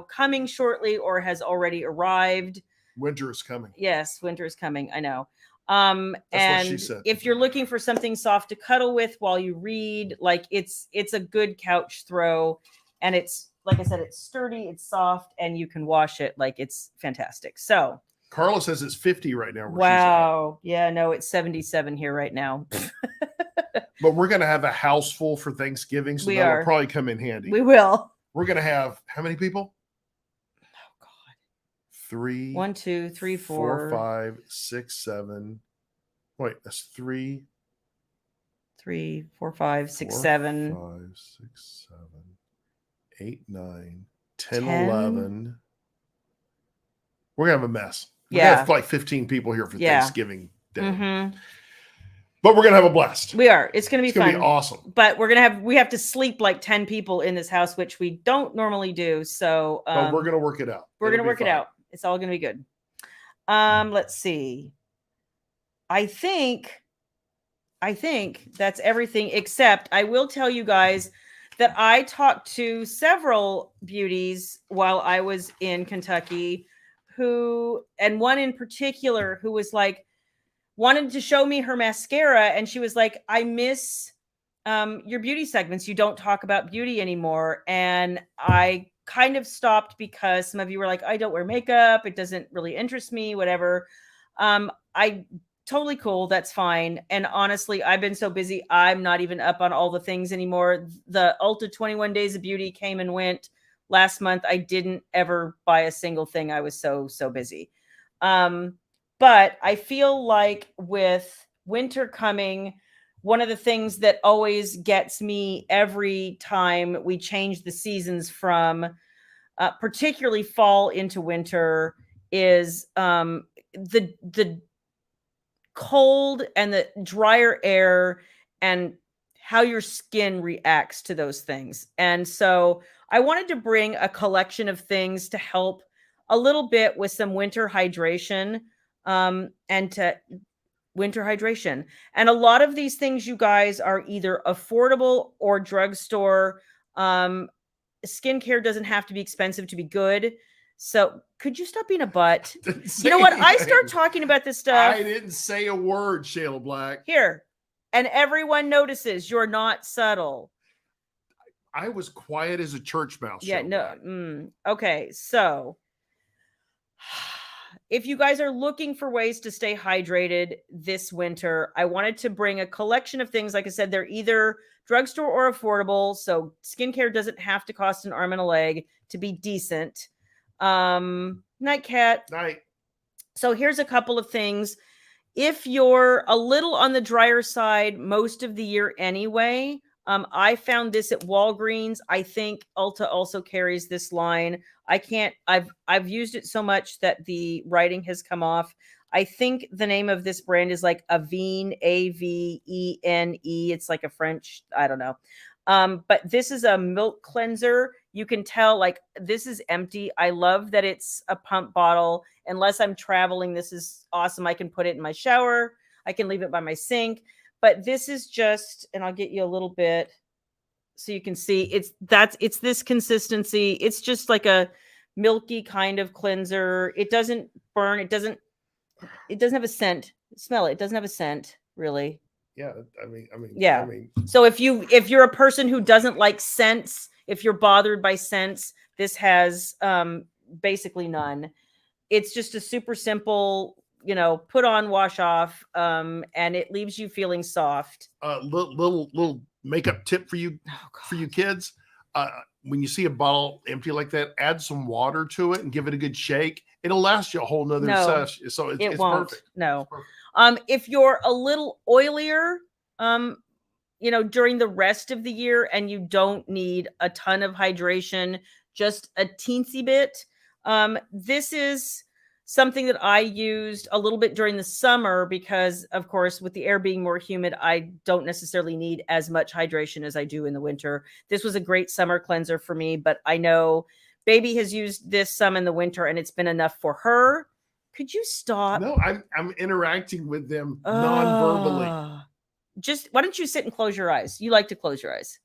coming shortly or has already arrived. Winter is coming. Yes, winter is coming. I know. That's and what she said. If you're looking for something soft to cuddle with while you read, it's a good couch throw, and it's like I said, it's sturdy, it's soft, and you can wash it. It's fantastic. So Carla says it's 50 right now. Wow. Yeah, no, it's 77 here right now. But we're gonna have a house full for Thanksgiving, so that'll probably come in handy. We will. We're gonna have how many people? 1, 2, 3, 4, 5, 6, 7. Wait, that's 3, 4, 5, 6, 7. 5, 6, 7, 8, 9, 10, 11. We're gonna have a mess. We're gonna have 15 people here for Thanksgiving Day. Mm-hmm. But we're gonna have a blast. We are. It's gonna be fun. It's gonna be awesome. But we have to sleep 10 people in this house, which we don't normally do. So but we're gonna work it out. We're gonna work it out. It's all going to be good. Let's see. I think that's everything, except I will tell you guys that I talked to several beauties while I was in Kentucky and one in particular who was wanted to show me her mascara. And she was like, I miss your beauty segments. You don't talk about beauty anymore. And I kind of stopped because some of you were like, I don't wear makeup. It doesn't really interest me, whatever. I totally cool. That's fine. And honestly, I've been so busy. I'm not even up on all the things anymore. The Ulta 21 Days of Beauty came and went last month. I didn't ever buy a single thing. I was so busy. But I feel like with winter coming, one of the things that always gets me every time we change the seasons from particularly fall into winter is the cold and the drier air and how your skin reacts to those things. And so I wanted to bring a collection of things to help a little bit with some winter hydration, and to winter hydration. And a lot of these things, you guys, are either affordable or drugstore. Skincare doesn't have to be expensive to be good. So could you stop being a butt? You know what? I start talking about this stuff. I didn't say a word, Shayla Black. Here. And everyone notices you're not subtle. I was quiet as a church mouse. Yeah, no. Okay, so if you guys are looking for ways to stay hydrated this winter, I wanted to bring a collection of things. Like I said, they're either drugstore or affordable. So skincare doesn't have to cost an arm and a leg to be decent. Night, Cat. Night. So here's a couple of things. If you're a little on the drier side most of the year anyway, I found this at Walgreens. I think Ulta also carries this line. I've used it so much that the writing has come off. I think the name of this brand is like Avene, Avene. It's like a French, I don't know. But this is a milk cleanser. You can tell, like, this is empty. I love that it's a pump bottle. Unless I'm traveling, this is awesome. I can put it in my shower. I can leave it by my sink. But this is just, and I'll get you a little bit so you can see, it's this consistency. It's just like a milky kind of cleanser. It doesn't burn. It doesn't have a scent. Smell it. It doesn't have a scent, really. Yeah, I mean, yeah. So if you're a person who doesn't like scents, if you're bothered by scents, this has basically none. It's just a super simple, put on, wash off, and it leaves you feeling soft. Little makeup tip for you, for you kids. When you see a bottle empty like that, add some water to it and give it a good shake. It'll last you a whole nother session. So it's won't. Perfect. No. If you're a little oilier, during the rest of the year and you don't need a ton of hydration, just a teensy bit. This is something that I used a little bit during the summer because, of course, with the air being more humid, I don't necessarily need as much hydration as I do in the winter. This was a great summer cleanser for me, but I know baby has used this some in the winter and it's been enough for her. Could you stop? No, I'm interacting with them non-verbally. Just why don't you sit and close your eyes? You like to close your eyes.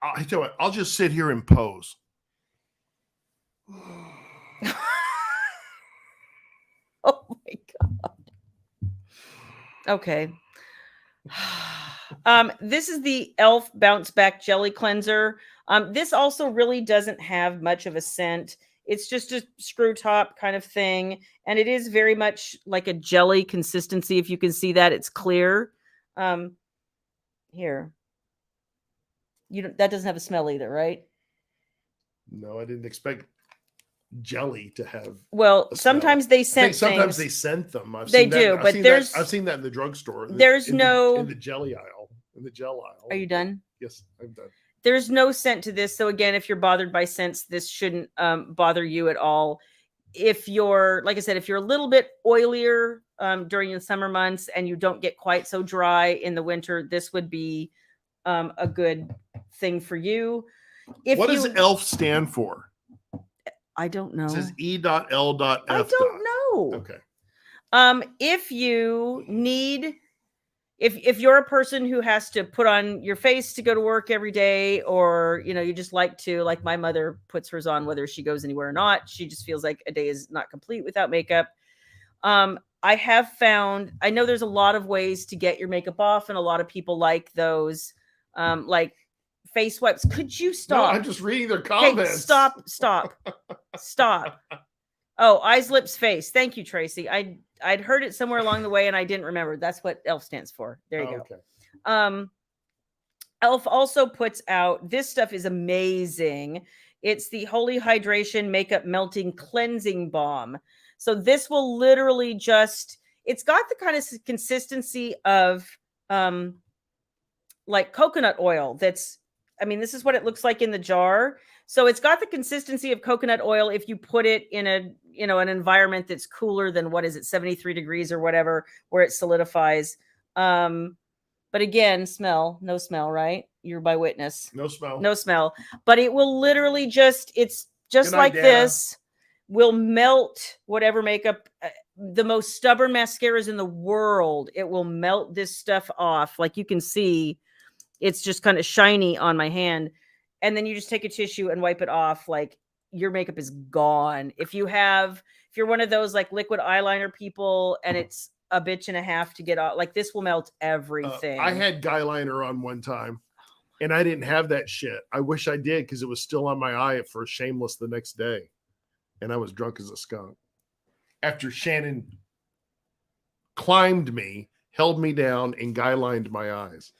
I tell you what, I'll just sit here and pose. Oh my God. Okay. This is the e.l.f. Bounce Back Jelly Cleanser. This also really doesn't have much of a scent. It's just a screw top kind of thing. And it is very much like a jelly consistency. If you can see that, it's clear. Here. That doesn't have a smell either, right? No, I didn't expect jelly to have. Well, sometimes they scent sometimes things. they scent them. I've seen that in the drugstore. There's in the jelly aisle, in the gel aisle. Are you done? Yes, I'm done. There's no scent to this. So again, if you're bothered by scents, this shouldn't bother you at all. If you're, like I said, if you're a little bit oilier during the summer months and you don't get quite so dry in the winter, this would be a good thing for you. What does e.l.f. stand for? I don't know. It says E.L.F. I don't know. Okay. If you need, if you're a person who has to put on your face to go to work every day, or, you just like to, like my mother puts hers on, whether she goes anywhere or not, she just feels like a day is not complete without makeup. I have found, I know there's a lot of ways to get your makeup off, and a lot of people like those, like face wipes. Could you stop? No, I'm just reading their comments. Okay, stop. Oh, eyes, lips, face. Thank you, Tracy. I'd heard it somewhere along the way and I didn't remember. That's what e.l.f. stands for. There you go. Okay. e.l.f. also puts out, this stuff is amazing. It's the Holy Hydration Makeup Melting Cleansing Balm. So this will literally just, it's got the kind of consistency of like coconut oil. This is what it looks like in the jar. So it's got the consistency of coconut oil if you put it in a, an environment that's cooler than, 73 degrees or whatever, where it solidifies. But again, no smell, right? You're by witness. No smell. No smell. But it will literally it's just like this, will melt whatever makeup, the most stubborn mascaras in the world. It will melt this stuff off. Like you can see, it's just kind of shiny on my hand. And then you just take a tissue and wipe it off. Like your makeup is gone. If you're one of those like liquid eyeliner people and it's a bitch and a half to get off, like this will melt everything. I had guy liner on one time and I didn't have that shit. I wish I did, because it was still on my eye for Shameless the next day. And I was drunk as a skunk. After Shannon climbed me, held me down, and guy lined my eyes.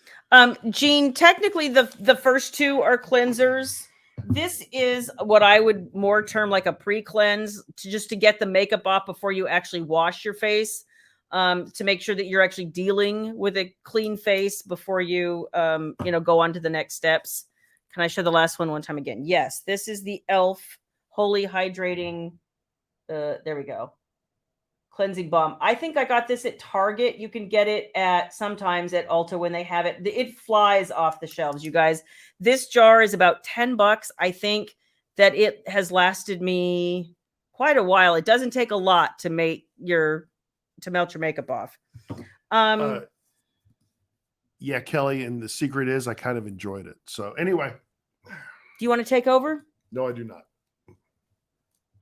Jean, technically the first two are cleansers. This is what I would more term like a pre-cleanse, just to get the makeup off before you actually wash your face, to make sure that you're actually dealing with a clean face before you, go on to the next steps. Can I show the last one time again? Yes, this is the e.l.f. Holy Hydrating. There we go. Cleansing balm. I think I got this at Target. You can get it sometimes at Ulta when they have it. It flies off the shelves, you guys. This jar is about $10. I think that it has lasted me quite a while. It doesn't take a lot to melt your makeup off. Yeah, Kelly, and the secret is I kind of enjoyed it. So anyway. Do you want to take over? No, I do not.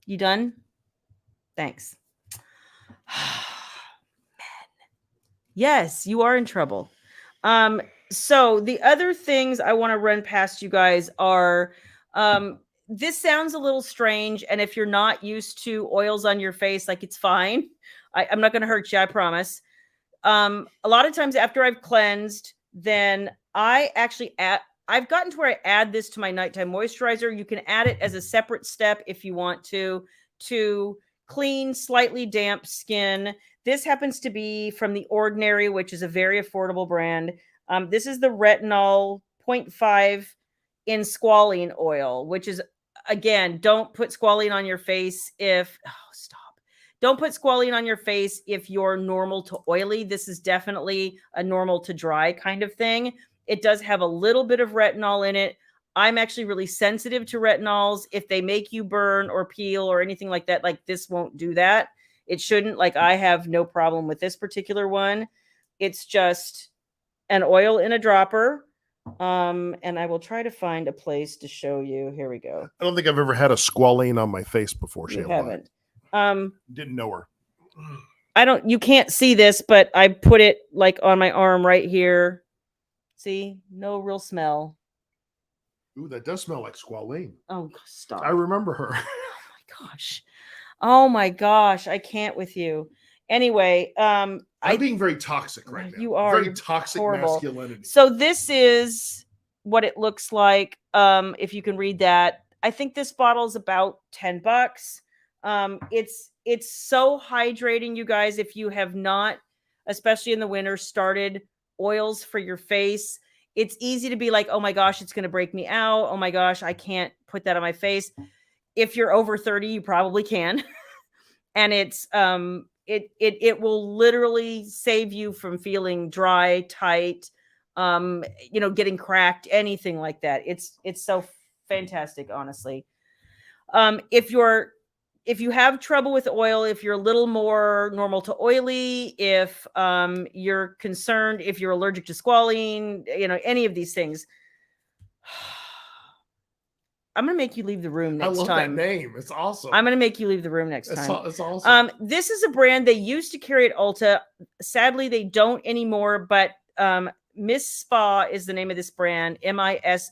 You done? Thanks. Yes, you are in trouble. So the other things I want to run past you guys are, this sounds a little strange, and if you're not used to oils on your face, like, it's fine. I'm not going to hurt you, I promise. A lot of times after I've cleansed, then I've gotten to where I add this to my nighttime moisturizer. You can add it as a separate step if you want to clean slightly damp skin. This happens to be from The Ordinary, which is a very affordable brand. This is the Retinol 0.5 in Squalene Oil, which is, again, don't put squalene on your face Don't put squalene on your face if you're normal to oily. This is definitely a normal to dry kind of thing. It does have a little bit of retinol in it. I'm actually really sensitive to retinols. If they make you burn or peel or anything like that, like, this won't do that. It shouldn't. Like, I have no problem with this particular one. It's just an oil in a dropper. And I will try to find a place to show you. Here we go. I don't think I've ever had a squalene on my face before. You haven't. Didn't know her. You can't see this, but I put it like on my arm right here. See, no real smell. Ooh, that does smell like squalene. Oh, stop. I remember her. Oh my gosh. I can't with you. Anyway, I'm being very toxic right now. You are. Very toxic masculinity. So this is what it looks like. If you can read that. I think this bottle is about $10. It's so hydrating, you guys. If you have not, especially in the winter, started oils for your face, it's easy to be like, oh my gosh, it's going to break me out. Oh my gosh, I can't put that on my face. If you're over 30, you probably can. And it's, it will literally save you from feeling dry, tight, getting cracked, anything like that. It's so fantastic, honestly. If you have trouble with oil, if you're a little more normal to oily, if you're concerned, if you're allergic to squalene, any of these things, I'm going to make you leave the room next time. I love that name. It's awesome. I'm going to make you leave the room next time. It's awesome. This is a brand they used to carry at Ulta. Sadly, they don't anymore, but Miss Spa is the name of this brand, MISSSPA.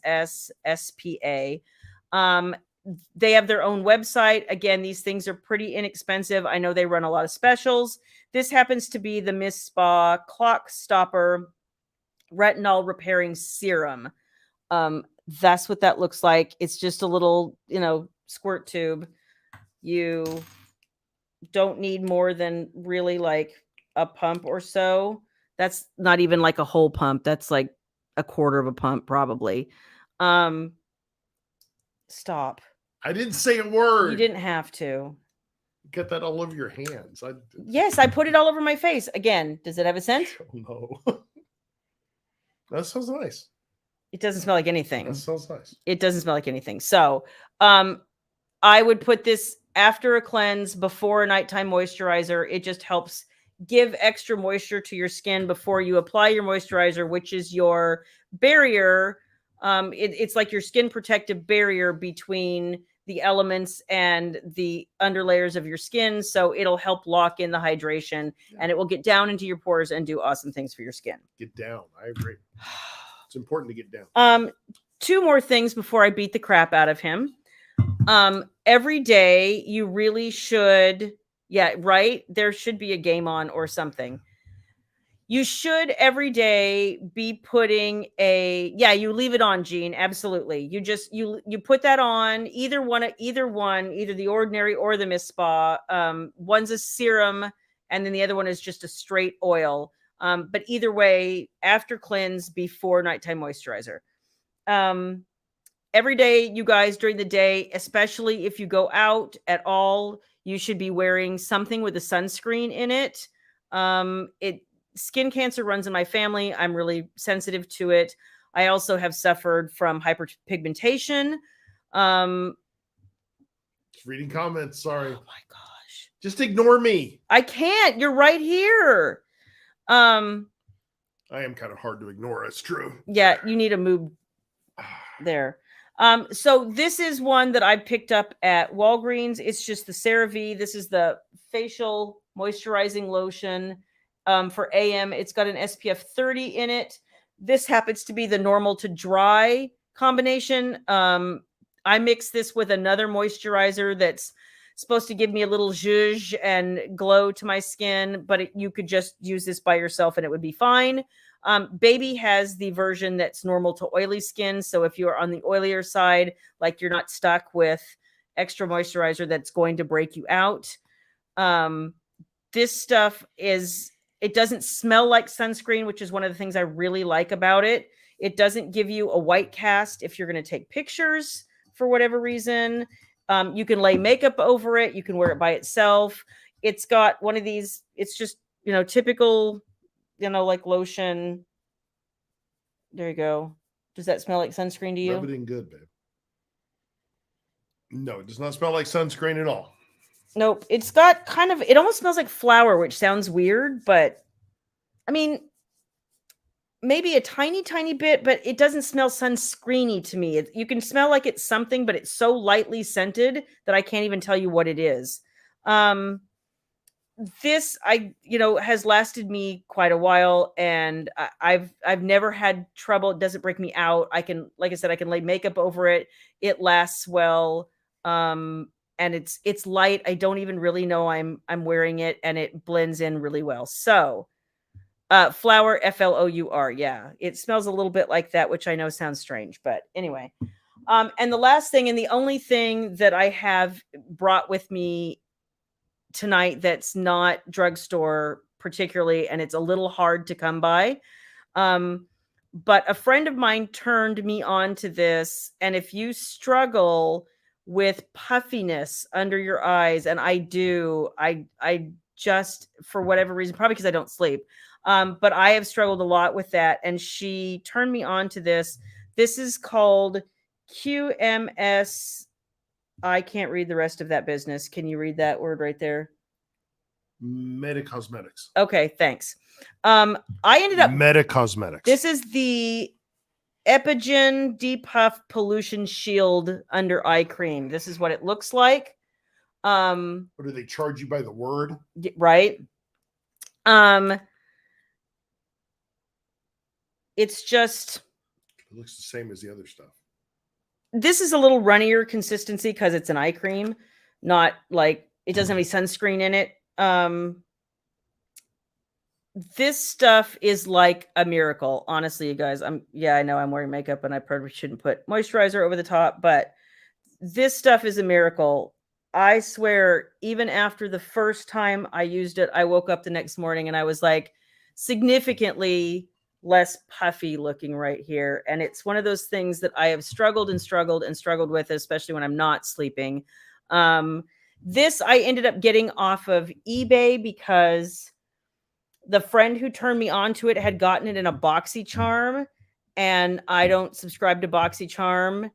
They have their own website. Again, these things are pretty inexpensive. I know they run a lot of specials. This happens to be the Miss Spa Clock Stopper Retinol Repairing Serum. That's what that looks like. It's just a little, squirt tube. You don't need more than really like a pump or so. That's not even like a whole pump. That's like a quarter of a pump probably. Stop. I didn't say a word. You didn't have to. Get that all over your hands. Yes, I put it all over my face. Again, does it have a scent? No. That sounds nice. It doesn't smell like anything. That sounds nice. It doesn't smell like anything. So, I would put this after a cleanse, before a nighttime moisturizer. It just helps give extra moisture to your skin before you apply your moisturizer, which is your barrier. It's like your skin protective barrier between the elements and the underlayers of your skin. So it'll help lock in the hydration, and it will get down into your pores and do awesome things for your skin. Get down. I agree. It's important to get down. 2 more things before I beat the crap out of him. Every day you really should, right? There should be a game on or something. You should every day be putting you leave it on, Jean. Absolutely. You just, you put that on, either the Ordinary or the Miss Spa. One's a serum and then the other one is just a straight oil. But either way, after cleanse, before nighttime moisturizer. Every day, you guys, during the day, especially if you go out at all, you should be wearing something with a sunscreen in it. Skin cancer runs in my family. I'm really sensitive to it. I also have suffered from hyperpigmentation. Just reading comments. Sorry. Oh my gosh. Just ignore me. I can't. You're right here. I am kind of hard to ignore. It's true. Yeah, you need to move there. So this is one that I picked up at Walgreens. It's just the CeraVe. This is the facial moisturizing lotion for AM. It's got an SPF 30 in it. This happens to be the normal to dry combination. I mix this with another moisturizer that's supposed to give me a little zhuzh and glow to my skin, but you could just use this by yourself and it would be fine. Baby has the version that's normal to oily skin. So if you're on the oilier side, like you're not stuck with extra moisturizer that's going to break you out. This stuff it doesn't smell like sunscreen, which is one of the things I really like about it. It doesn't give you a white cast if you're going to take pictures for whatever reason. You can lay makeup over it. You can wear it by itself. It's got one of these, it's just, typical, like lotion. There you go. Does that smell like sunscreen to you? Rub it in good, babe. No, it does not smell like sunscreen at all. Nope. It's got it almost smells like flour, which sounds weird, but I mean, maybe a tiny, tiny bit, but it doesn't smell sunscreeny to me. You can smell like it's something, but it's so lightly scented that I can't even tell you what it is. This has lasted me quite a while, and I've never had trouble. It doesn't break me out. I can, like I said, I can lay makeup over it. It lasts well. And it's light. I don't even really know I'm wearing it, and it blends in really well. So, flour, Flour. Yeah, it smells a little bit like that, which I know sounds strange, but anyway. And the last thing, and the only thing that I have brought with me tonight that's not drugstore particularly, and it's a little hard to come by. But a friend of mine turned me on to this, and if you struggle with puffiness under your eyes, and I do, I just, for whatever reason, probably because I don't sleep, but I have struggled a lot with that, and she turned me on to this. This is called QMS. I can't read the rest of that business. Can you read that word right there? Metacosmetics. Okay, thanks. I ended up Metacosmetics. This is the Epigen Depuff Pollution Shield under eye cream. This is what it looks like. Or do they charge you by the word? Right. It's just, it looks the same as the other stuff. This is a little runnier consistency because it's an eye cream, not like it doesn't have any sunscreen in it. This stuff is like a miracle. Honestly, you guys, I know I'm wearing makeup and I probably shouldn't put moisturizer over the top, but this stuff is a miracle. I swear, even after the first time I used it, I woke up the next morning and I was like significantly less puffy looking right here. And it's one of those things that I have struggled with, especially when I'm not sleeping. This I ended up getting off of eBay because the friend who turned me on to it had gotten it in a BoxyCharm, and I don't subscribe to BoxyCharm,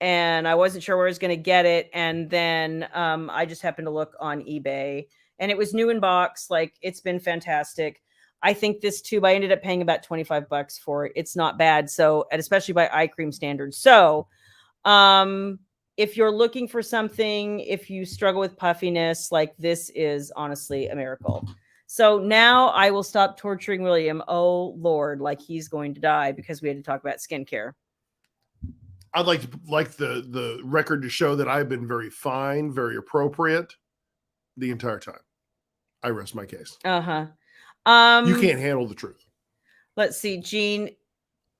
and I wasn't sure where I was going to get it. And then I just happened to look on eBay, and it was new in box. Like, it's been fantastic. I think this tube, I ended up paying about $25 for it. It's not bad. So, and especially by eye cream standards. So, if you're looking for something, if you struggle with puffiness, like, this is honestly a miracle. So now I will stop torturing William. Oh Lord, like he's going to die because we had to talk about skincare. I'd like the record to show that I've been very fine, very appropriate the entire time. I rest my case. Uh-huh. You can't handle the truth. Let's see, Jean.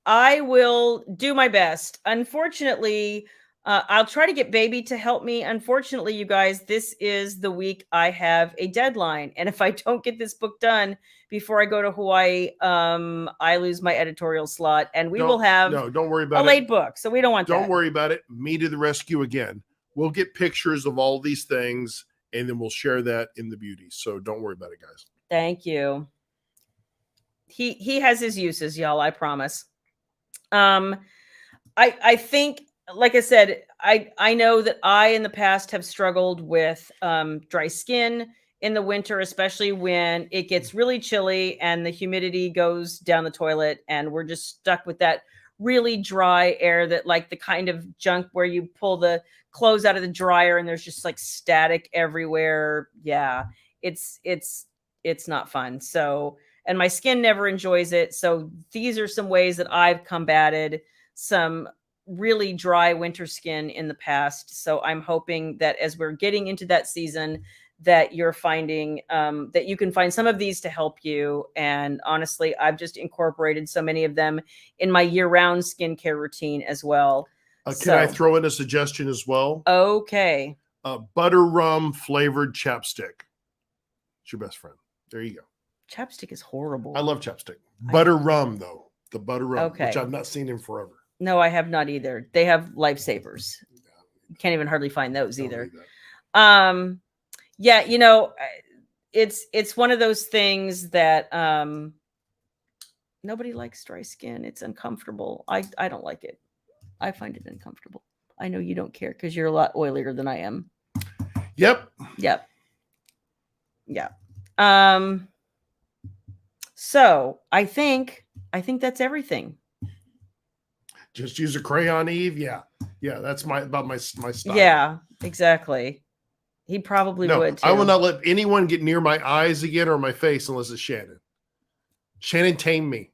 I will do my best. Unfortunately, I'll try to get baby to help me. Unfortunately, you guys, this is the week I have a deadline. And if I don't get this book done before I go to Hawaii, I lose my editorial slot, and will have don't worry about a late book. So we don't want that. Don't worry about it. Me to the rescue again. We'll get pictures of all these things, and then we'll share that in the beauty. So don't worry about it, guys. Thank you. He has his uses, y'all, I promise. I think, like I said, I know that I in the past have struggled with dry skin in the winter, especially when it gets really chilly and the humidity goes down the toilet, and we're just stuck with that really dry air, that like the kind of junk where you pull the clothes out of the dryer and there's just like static everywhere. Yeah, it's not fun. So, and my skin never enjoys it. So these are some ways that I've combated some really dry winter skin in the past. So I'm hoping that as we're getting into that season, that you're finding that you can find some of these to help you. And honestly, I've just incorporated so many of them in my year-round skincare routine as well. Can I throw in a suggestion as well? Okay. Butter rum flavored chapstick. It's your best friend. There you go. Chapstick is horrible. I love chapstick. Butter rum, though. The butter rum, okay, which I've not seen in forever. No, I have not either. They have lifesavers. You can't even hardly find those either. Yeah, you know, it's one of those things that nobody likes dry skin. It's uncomfortable. I don't like it. I find it uncomfortable. I know you don't care because you're a lot oilier than I am. Yep. Yeah. So I think that's everything. Just use a crayon, Eve. Yeah. That's my style. Yeah, exactly. He probably would too. I will not let anyone get near my eyes again or my face unless it's Shannon. Shannon tamed me.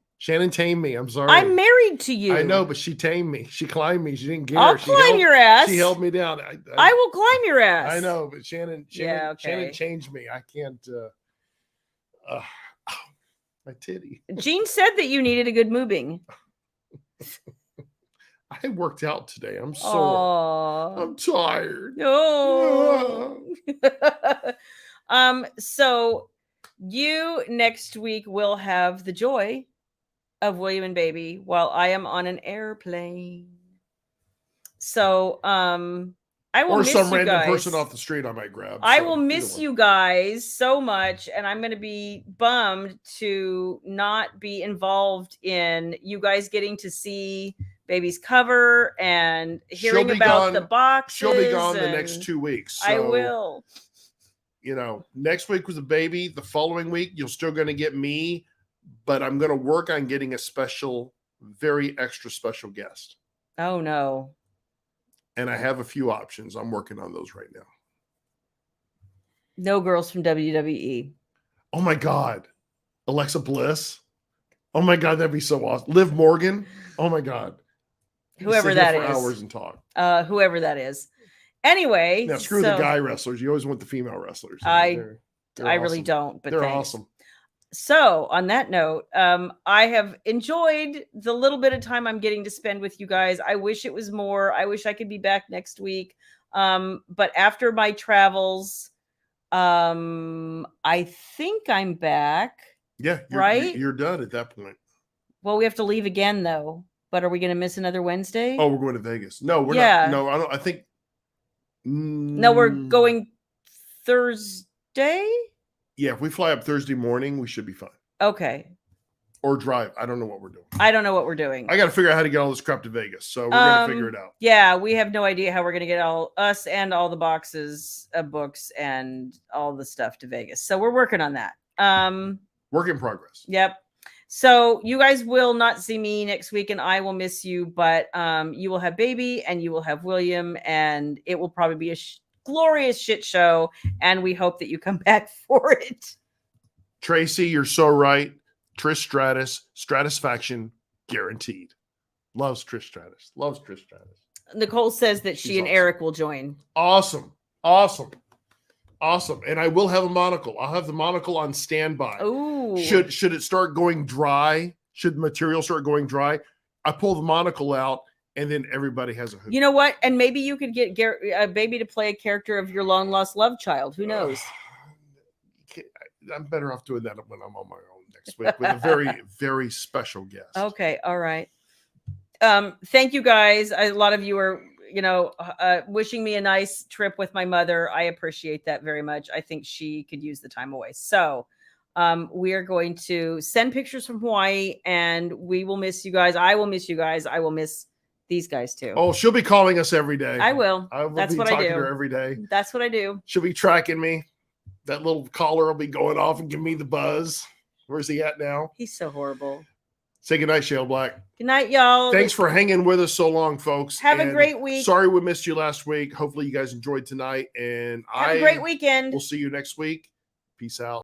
I'm sorry. I'm married to you. I know, but she tamed me. She climbed me. She didn't care. I'll climb your ass. She held me down. I will climb your ass. I know, but Shannon changed me. I can't. My titty. Jean said that you needed a good moving. I worked out today. I'm sore. Aww. I'm tired. No. So you next week will have the joy of William and Baby while I am on an airplane. So I will miss some you random guys. person off the street I might grab. I will miss you guys so much, and I'm going to be bummed to not be involved in you guys getting to see Baby's cover and hearing about the boxes. She'll be gone the next 2 weeks. So, I will. You know, next week was a baby. The following week, you're still going to get me, but I'm going to work on getting a special, very extra special guest. Oh, no. And I have a few options. I'm working on those right now. No girls from WWE. Oh, my God. Alexa Bliss. Oh, my God. That'd be so awesome. Liv Morgan. Oh, my God. Whoever that is. Hours and talk. Whoever that is. Anyway. Now, screw the guy wrestlers. You always want the female wrestlers. They're I awesome. really don't, but they're thanks. Awesome. So on that note, I have enjoyed the little bit of time I'm getting to spend with you guys. I wish it was more. I wish I could be back next week. But after my travels, I think I'm back. Yeah. Right. You're done at that point. Well, we have to leave again though. But are we going to miss another Wednesday? Oh, we're going to Vegas. No, we're Yeah. not. No, I don't. I think. No, we're going Thursday. Yeah, if we fly up Thursday morning, we should be fine. Okay. Or drive. I don't know what we're doing. I don't know what we're doing. I got to figure out how to get all this crap to Vegas. So we're going to figure it out. Yeah, we have no idea how we're going to get us and all the boxes of books and all the stuff to Vegas. So we're working on that. Work in progress. Yep. So you guys will not see me next week, and I will miss you. But you will have baby, and you will have William, and it will probably be a glorious shit show. And we hope that you come back for it. Tracy, you're so right. Trish Stratus, Stratisfaction, guaranteed. Loves Trish Stratus. Loves Trish Stratus. Nicole says that she and awesome. Eric will join. Awesome. Awesome. Awesome. And I will have a monocle. I'll have the monocle on standby. Ooh. Should it start going dry? Should the material start going dry? I pull the monocle out, and then everybody has a hoop. You know what? And maybe you could get a baby to play a character of your long lost love child. Who knows? I'm better off doing that when I'm on my own next week with a very, very special guest. Okay. All right. Thank you guys. A lot of you are, wishing me a nice trip with my mother. I appreciate that very much. I think she could use the time away. So we are going to send pictures from Hawaii, and we will miss you guys. I will miss you guys. I will miss these guys too. Oh, she'll be calling us every day. I will. That's what I do. To her every day. That's what I do. She'll be tracking me. That little collar will be going off and give me the buzz. Where's he at now? He's so horrible. Say goodnight, Shayla Black. Good night, y'all. Thanks for hanging with us so long, folks. Have a great week. Sorry we missed you last week. Hopefully you guys enjoyed tonight. And have a great weekend. We'll see you next week. Peace out.